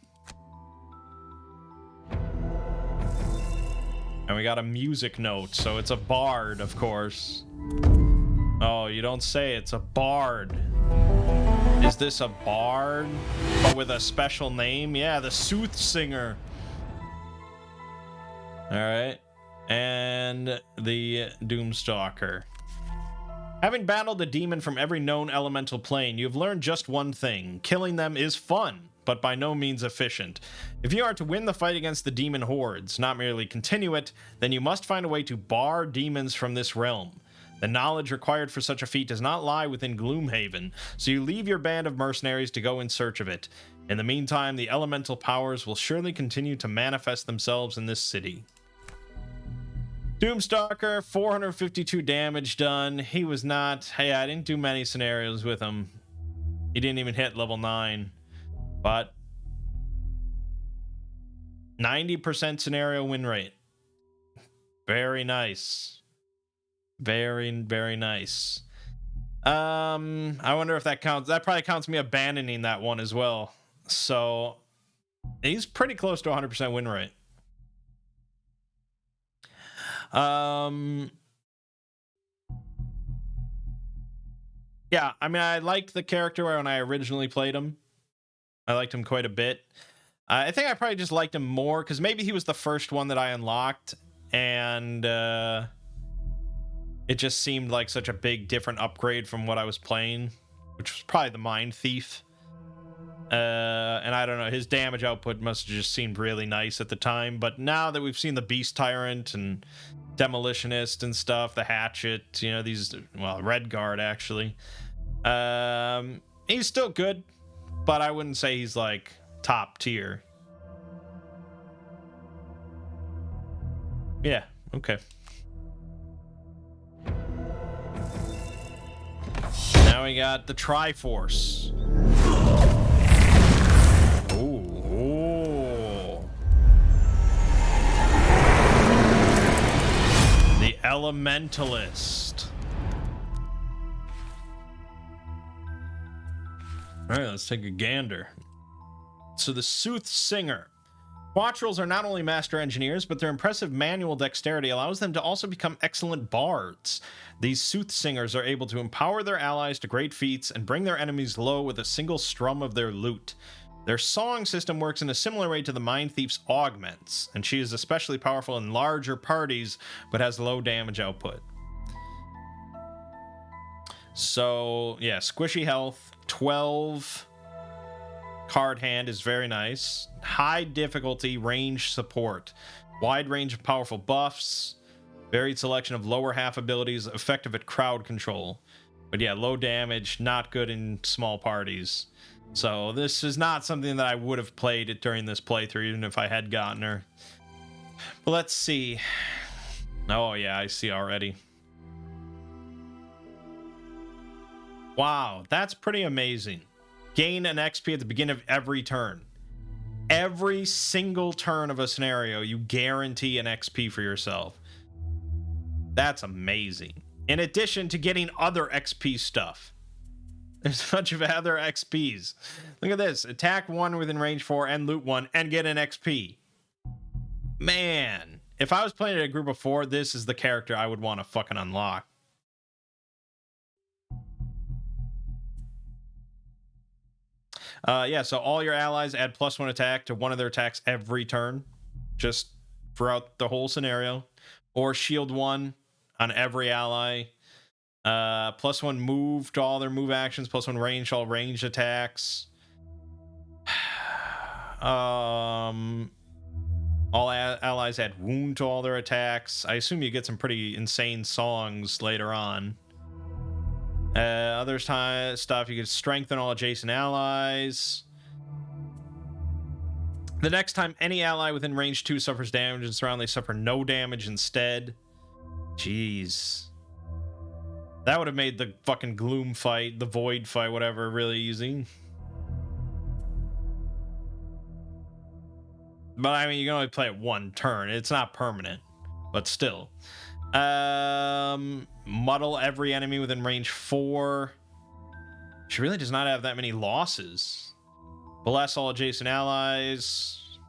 And we got a music note, so it's a bard, of course. Oh, you don't say, it's a bard. Is this a bard, but with a special name? Yeah, the Soothsinger. Alright. And the Doomstalker. Having battled a demon from every known elemental plane, you have learned just one thing. Killing them is fun, but by no means efficient. If you are to win the fight against the demon hordes, not merely continue it, then you must find a way to bar demons from this realm. The knowledge required for such a feat does not lie within Gloomhaven, so you leave your band of mercenaries to go in search of it. In the meantime, the elemental powers will surely continue to manifest themselves in this city. Doomstalker, 452 damage done. He was not... Hey, I didn't do many scenarios with him. He didn't even hit level 9. But 90% scenario win rate. Very nice. Very, very nice. I wonder if that counts. That probably counts me abandoning that one as well. So he's pretty close to 100% win rate. Yeah, I mean, I liked the character when I originally played him. I liked him quite a bit. I think I probably just liked him more because maybe he was the first one that I unlocked, and it just seemed like such a big different upgrade from what I was playing, which was probably the Mind Thief. And I don't know, his damage output must have just seemed really nice at the time, but now that we've seen the Beast Tyrant and Demolitionist and stuff, the Hatchet, you know, these, well, Redguard actually, he's still good, but I wouldn't say he's like top tier. Yeah, okay. Now we got the Triforce. Ooh. The Elementalist. All right, let's take a gander. So the Soothsinger. Quattrals are not only master engineers, but their impressive manual dexterity allows them to also become excellent bards. These Soothsingers are able to empower their allies to great feats and bring their enemies low with a single strum of their lute. Their song system works in a similar way to the Mind Thief's Augments, and she is especially powerful in larger parties, but has low damage output. So, yeah, squishy health, 12... Card hand is very nice. High difficulty range support. Wide range of powerful buffs. Varied selection of lower half abilities, effective at crowd control. But yeah, low damage, not good in small parties. So this is not something that I would have played it during this playthrough, even if I had gotten her. But let's see. Oh, yeah, I see already. Wow, that's pretty amazing. Gain an XP at the beginning of every turn. Every single turn of a scenario, you guarantee an XP for yourself. That's amazing. In addition to getting other XP stuff. There's a bunch of other XPs. Look at this. Attack 1 within range 4 and loot 1 and get an XP. Man, if I was playing a group of 4, this is the character I would want to fucking unlock. Yeah, so all your allies add +1 attack to one of their attacks every turn, just throughout the whole scenario. Or shield 1 on every ally. +1 move to all their move actions, +1 range to all ranged attacks. All allies add wound to all their attacks. I assume you get some pretty insane songs later on. Other stuff, you can strengthen all adjacent allies. The next time any ally within range 2 suffers damage and surround, they suffer no damage instead. Jeez. That would have made the fucking Gloom fight, the Void fight, whatever, really easy. But I mean, you can only play it one turn. It's not permanent, but still. Muddle every enemy within range 4. She really does not have that many losses. Bless all adjacent allies.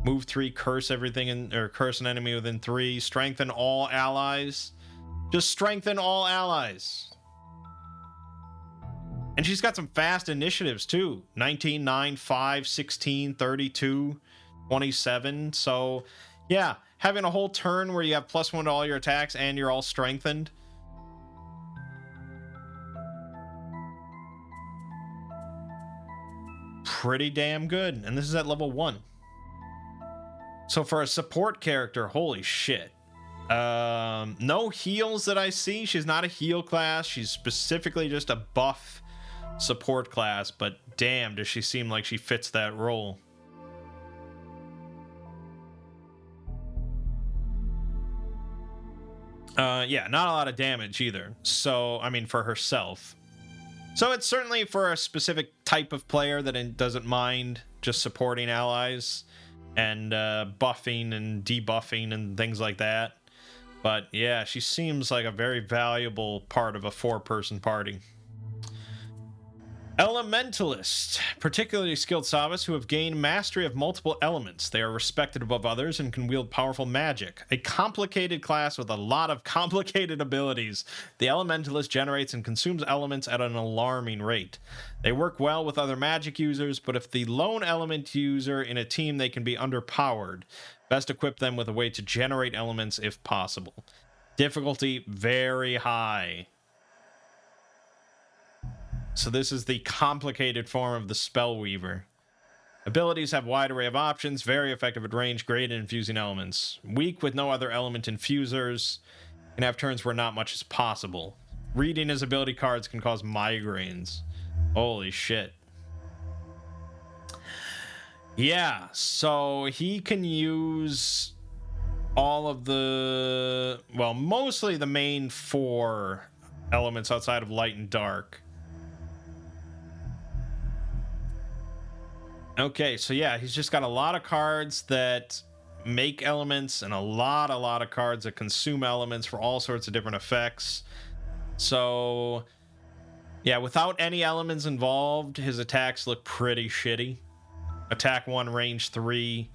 Move 3, curse everything or curse an enemy within 3. Strengthen all allies. Just strengthen all allies. And she's got some fast initiatives too. 19, 9, 5, 16, 32, 27. So yeah, having a whole turn where you have +1 to all your attacks and you're all strengthened. Pretty damn good. And this is at level 1. So for a support character, holy shit. No heals that I see. She's not a heal class. She's specifically just a buff support class, but damn, does she seem like she fits that role. Yeah, not a lot of damage either. So, I mean, for herself. So it's certainly for a specific type of player that doesn't mind just supporting allies and buffing and debuffing and things like that. But yeah, she seems like a very valuable part of a 4-person party. Elementalist, particularly skilled Savas who have gained mastery of multiple elements. They are respected above others and can wield powerful magic. A complicated class with a lot of complicated abilities. The Elementalist generates and consumes elements at an alarming rate. They work well with other magic users, but if the lone element user in a team, they can be underpowered. Best equip them with a way to generate elements if possible. Difficulty very high. So this is the complicated form of the Spellweaver. Abilities have wide array of options, very effective at range, great at infusing elements. Weak with no other element infusers, can have turns where not much is possible. Reading his ability cards can cause migraines. Holy shit. Yeah, so he can use all of the, well, mostly the main 4 elements outside of light and dark. Okay, so yeah, he's just got a lot of cards that make elements and a lot of cards that consume elements for all sorts of different effects. So yeah, without any elements involved, his attacks look pretty shitty. Attack 1, range 3.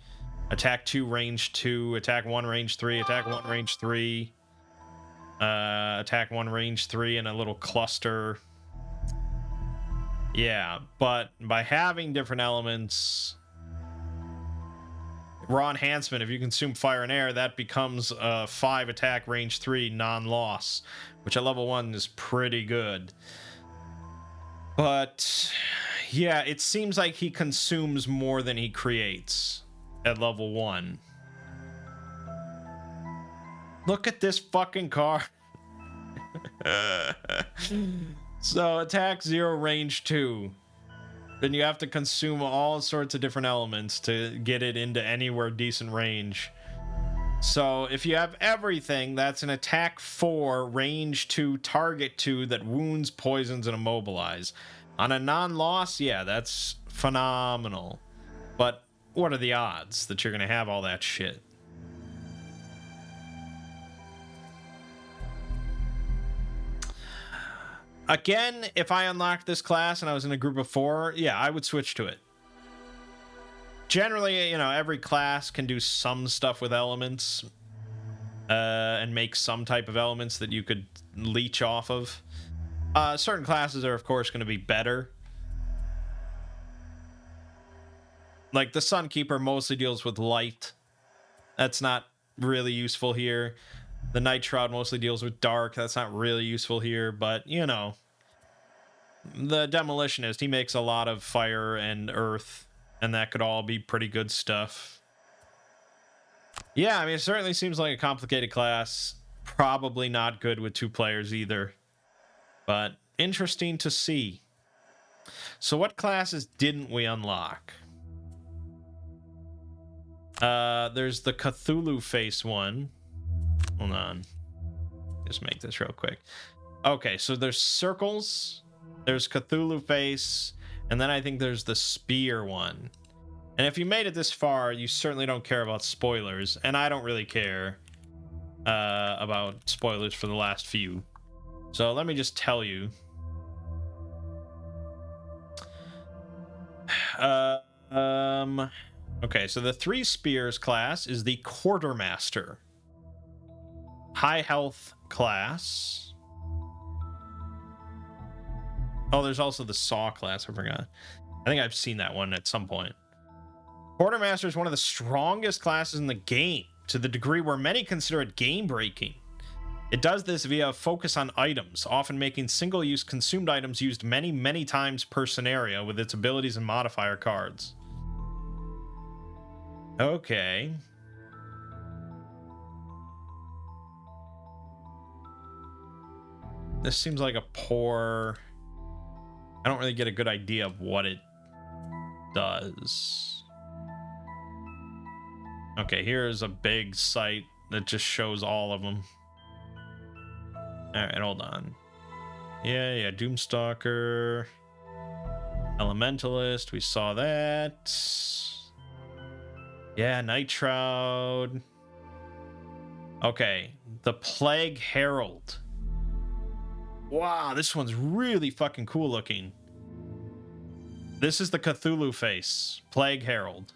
Attack 2, range 2. Attack 1, range 3. Attack 1, range 3. Attack 1, range 3, and a little cluster. Yeah, but by having different elements, raw enhancement, if you consume fire and air, that becomes a 5 attack, range 3, non-loss, which at level 1 is pretty good. But yeah, it seems like he consumes more than he creates at level 1. Look at this fucking card. So attack 0, range 2. Then you have to consume all sorts of different elements to get it into anywhere decent range. So if you have everything, that's an attack 4, range 2, target 2 that wounds, poisons, and immobilize. On a non-loss, yeah, that's phenomenal. But what are the odds that you're going to have all that shit? Again, if I unlocked this class and I was in a group of 4, yeah, I would switch to it. Generally, you know, every class can do some stuff with elements and make some type of elements that you could leech off of. Certain classes are, of course, going to be better. Like the Sunkeeper mostly deals with light. That's not really useful here. The Night Shroud mostly deals with dark. That's not really useful here, but, you know. The Demolitionist, he makes a lot of fire and earth, and that could all be pretty good stuff. Yeah, I mean, it certainly seems like a complicated class. Probably not good with 2 players either. But interesting to see. So what classes didn't we unlock? There's the Cthulhu face one. Hold on. Just make this real quick. Okay, so there's circles, there's Cthulhu face, and then I think there's the spear one. And if you made it this far, you certainly don't care about spoilers, and I don't really care about spoilers for the last few. So let me just tell you. Okay, so the 3 spears class is the Quartermaster. High health class. Oh, there's also the Saw class, I forgot. I think I've seen that one at some point. Quartermaster is one of the strongest classes in the game, to the degree where many consider it game-breaking. It does this via a focus on items, often making single-use consumed items used many, many times per scenario with its abilities and modifier cards. Okay. This seems like a poor... I don't really get a good idea of what it does. Okay, here's a big site that just shows all of them. Alright, hold on. Yeah, Doomstalker. Elementalist, we saw that. Yeah, Night Shroud. Okay, the Plague Herald. Wow, this one's really fucking cool looking. This is the Cthulhu face, Plague Herald.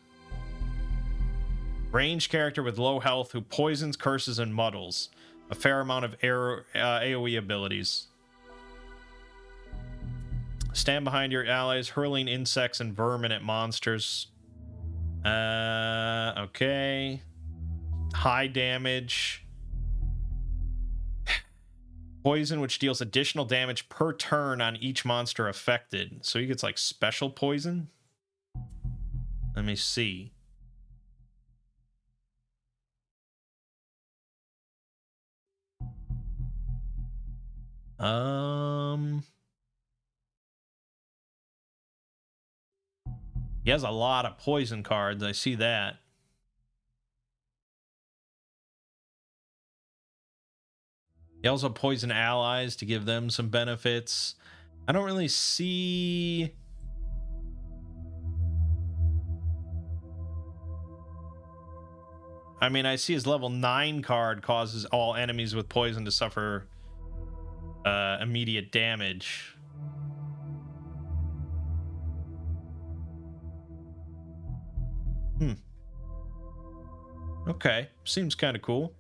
Range character with low health who poisons, curses, and muddles. A fair amount of AoE abilities. Stand behind your allies, hurling insects and vermin at monsters. Okay. High damage. Poison, which deals additional damage per turn on each monster affected. So he gets like special poison. Let me see. He has a lot of poison cards. I see that. He also poison allies to give them some benefits. I don't really see... I mean, I see his level 9 card causes all enemies with poison to suffer immediate damage. Okay, seems kind of cool.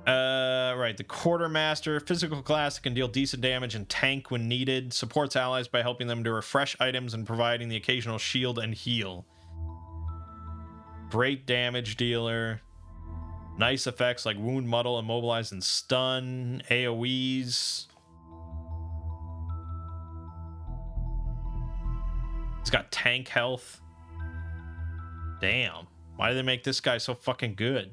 Right, the Quartermaster, physical class, can deal decent damage and tank when needed. Supports allies by helping them to refresh items and providing the occasional shield and heal. Great damage dealer. Nice effects like wound, muddle, immobilize, and stun. AoEs. He's got tank health. Damn. Why did they make this guy so fucking good?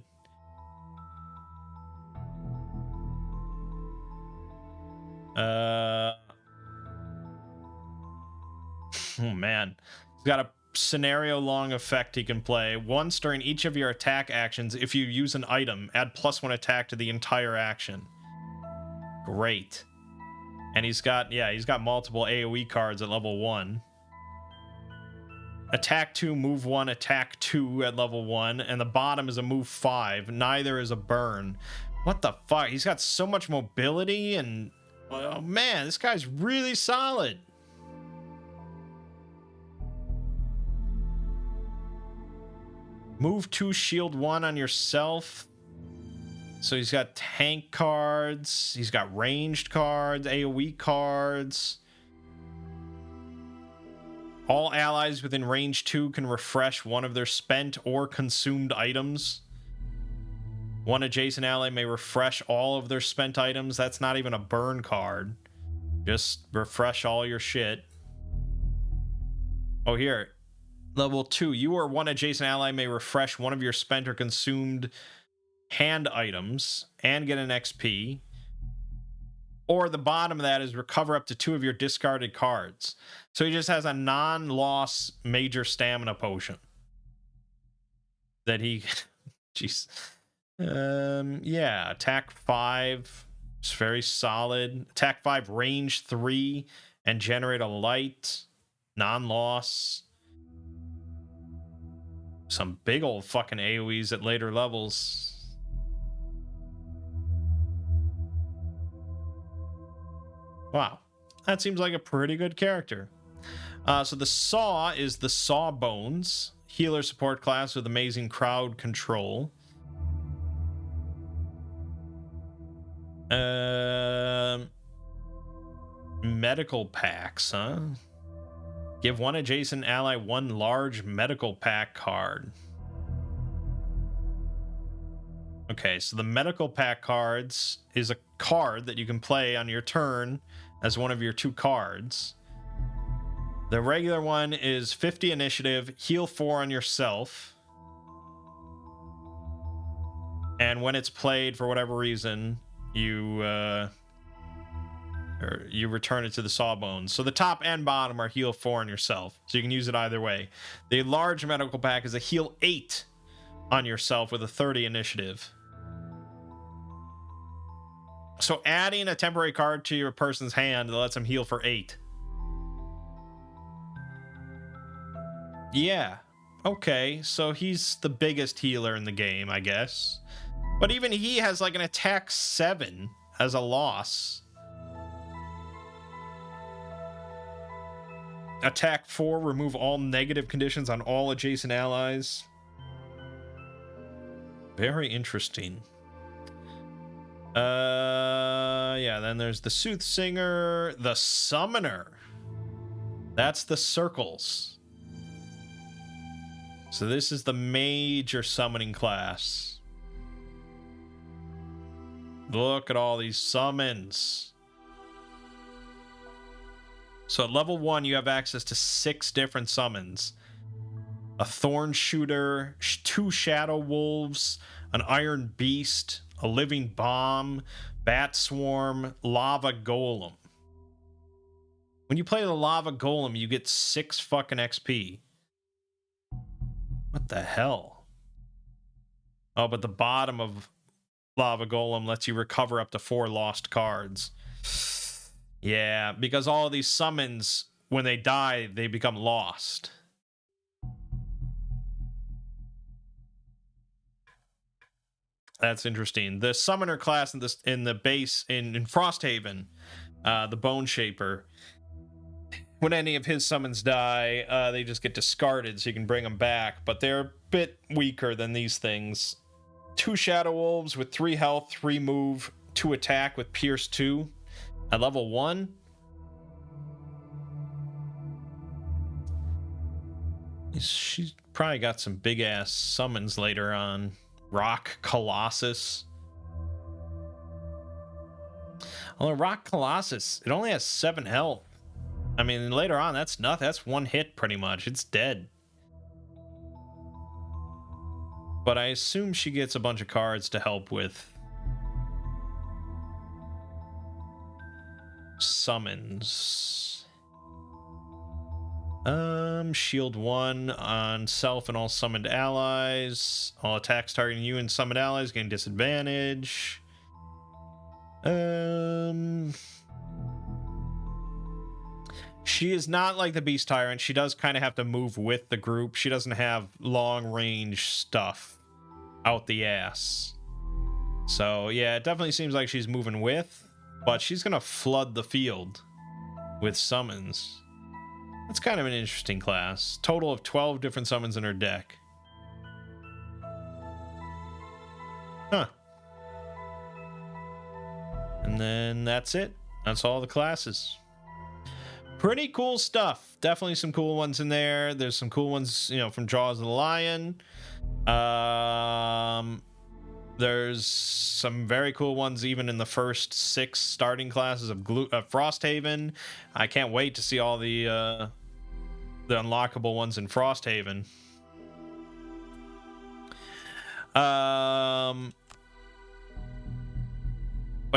Oh man. He's got a scenario-long effect he can play. Once during each of your attack actions, if you use an item, add +1 attack to the entire action. Great. And he's got multiple AoE cards at level 1. Attack 2, move 1, attack 2 at level 1, and the bottom is a move 5. Neither is a burn. What the fuck? He's got so much mobility, and oh man, this guy's really solid. Move 2, shield 1 on yourself. So he's got tank cards, he's got ranged cards, AoE cards. All allies within range 2 can refresh one of their spent or consumed items. One adjacent ally may refresh all of their spent items. That's not even a burn card. Just refresh all your shit. Oh, here. Level 2. You or one adjacent ally may refresh one of your spent or consumed hand items and get an XP. Or the bottom of that is recover up to 2 of your discarded cards. So he just has a non-loss major stamina potion. That he... Jeez. Yeah, attack 5. It's very solid. Attack 5, range 3, and generate a light. Non-loss. Some big old fucking AoEs at later levels. Wow, that seems like a pretty good character. So the Saw is the Sawbones. Healer support class with amazing crowd control. Medical packs, huh? Give one adjacent ally one large medical pack card. Okay, so the medical pack cards is a card that you can play on your turn as one of your 2 cards. The regular one is 50 initiative, heal 4 on yourself. And when it's played, for whatever reason, you return it to the Sawbones. So the top and bottom are heal 4 on yourself, so you can use it either way. The large medical pack is a heal 8 on yourself with a 30 initiative. So adding a temporary card to your person's hand that lets them heal for 8. Yeah. Okay, so he's the biggest healer in the game, I guess. But even he has like an attack 7 as a loss. Attack 4, remove all negative conditions on all adjacent allies. Very interesting. Yeah, then there's the Soothsinger, the Summoner. That's the circles. So this is the major summoning class. Look at all these summons. So at level 1, you have access to 6 different summons. A Thorn Shooter, 2 Shadow Wolves, an Iron Beast, a Living Bomb, Bat Swarm, Lava Golem. When you play the Lava Golem, you get 6 fucking XP. What the hell? Oh, but the bottom of Lava Golem lets you recover up to 4 lost cards. Yeah, because all of these summons, when they die, they become lost. That's interesting. The summoner class in the base in Frosthaven, the Bone Shaper, when any of his summons die, they just get discarded, so you can bring them back. But they're a bit weaker than these things. 2 Shadow Wolves with 3 health, 3 move, 2 attack with Pierce 2 at level 1. She's probably got some big ass summons later on. Rock Colossus. Although Rock Colossus, it only has 7 health. I mean, later on, that's nothing. That's 1 hit pretty much. It's dead. But I assume she gets a bunch of cards to help with summons. Shield 1 on self and all summoned allies. All attacks targeting you and summoned allies gain disadvantage. She is not like the Beast Tyrant. She does kind of have to move with the group. She doesn't have long range stuff out the ass. So yeah, it definitely seems like she's moving with, but she's gonna flood the field with summons. That's kind of an interesting class. Total of 12 different summons in her deck. Huh. And then that's it. That's all the classes. Pretty cool stuff. Definitely some cool ones in there. There's some cool ones, you know, from Jaws of the Lion. There's some very cool ones even in the first 6 starting classes of Frosthaven. I can't wait to see all the unlockable ones in Frosthaven. But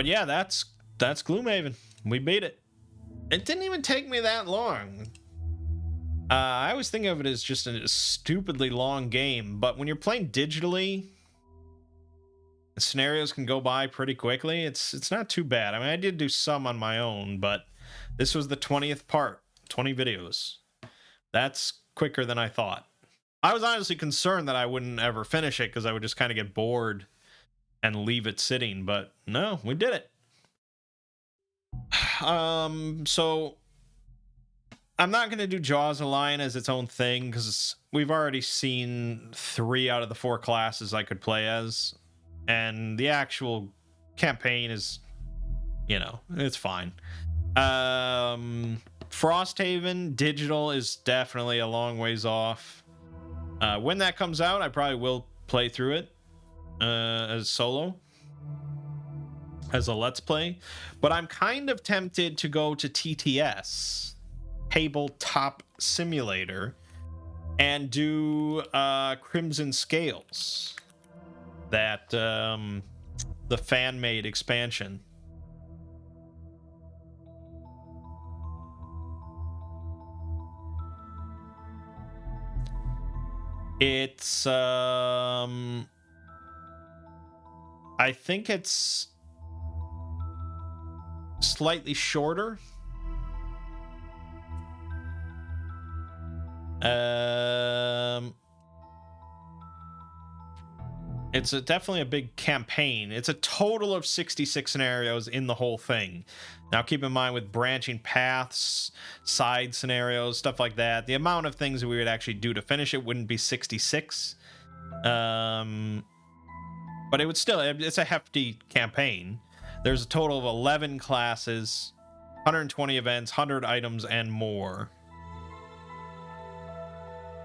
yeah, that's Gloomhaven. We beat it. It didn't even take me that long. I always think of it as just a stupidly long game, but when you're playing digitally, scenarios can go by pretty quickly. It's not too bad. I mean, I did do some on my own, but this was the 20th part, 20 videos. That's quicker than I thought. I was honestly concerned that I wouldn't ever finish it because I would just kind of get bored and leave it sitting, but no, we did it. So I'm not going to do Jaws of the Lion as its own thing because we've already seen 3 out of the 4 classes I could play as, and the actual campaign is, you know, it's fine. Frosthaven digital is definitely a long ways off. When that comes out, I probably will play through it as solo, as a let's play, but I'm kind of tempted to go to TTS, Tabletop Simulator, and do Crimson Scales, that the fan-made expansion. It's I think it's slightly shorter. It's definitely a big campaign. It's a total of 66 scenarios in the whole thing. Now, keep in mind, with branching paths, side scenarios, stuff like that, the amount of things that we would actually do to finish it wouldn't be 66. But it would still, it's a hefty campaign. There's a total of 11 classes, 120 events, 100 items, and more.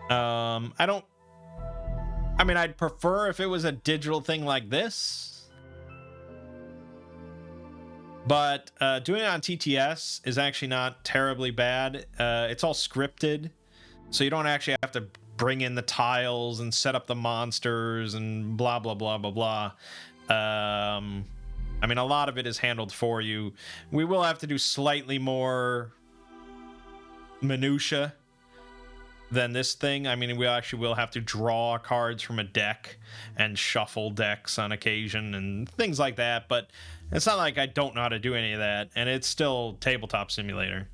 I mean, I'd prefer if it was a digital thing like this, but doing it on TTS is actually not terribly bad. It's all scripted, so you don't actually have to bring in the tiles and set up the monsters and blah, blah, blah, blah, blah. I mean, a lot of it is handled for you. We will have to do slightly more minutia than this thing. I mean, we actually will have to draw cards from a deck and shuffle decks on occasion and things like that, but it's not like I don't know how to do any of that, and it's still Tabletop Simulator.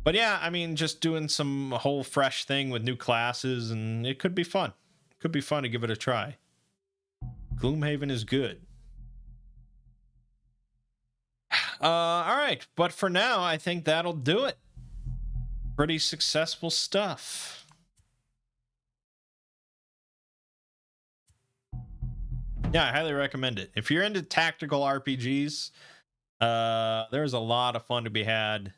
But yeah, I mean, just doing some whole fresh thing with new classes, and it could be fun. It could be fun to give it a try. Gloomhaven is good. All right, but for now, I think that'll do it. Pretty successful stuff. Yeah, I highly recommend it. If you're into tactical RPGs, there's a lot of fun to be had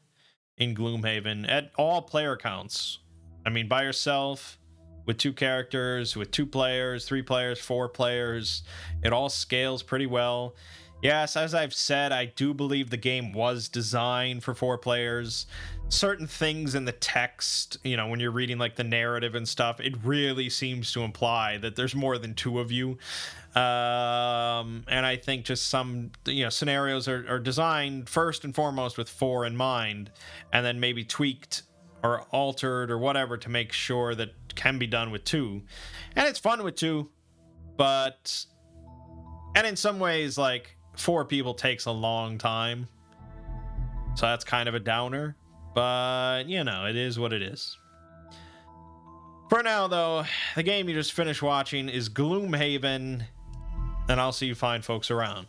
in Gloomhaven at all player counts. I mean, by yourself, with 2 characters, with 2 players, 3 players, 4 players, it all scales pretty well. Yes, as I've said, I do believe the game was designed for 4 players. Certain things in the text, you know, when you're reading like the narrative and stuff, it really seems to imply that there's more than 2 of you. And I think just some, you know, scenarios are designed first and foremost with 4 in mind, and then maybe tweaked or altered or whatever to make sure that can be done with 2. And it's fun with 2, but... And in some ways, like, 4 people takes a long time. So that's kind of a downer. But, you know, it is what it is. For now, though, the game you just finished watching is Gloomhaven, and I'll see you fine folks around.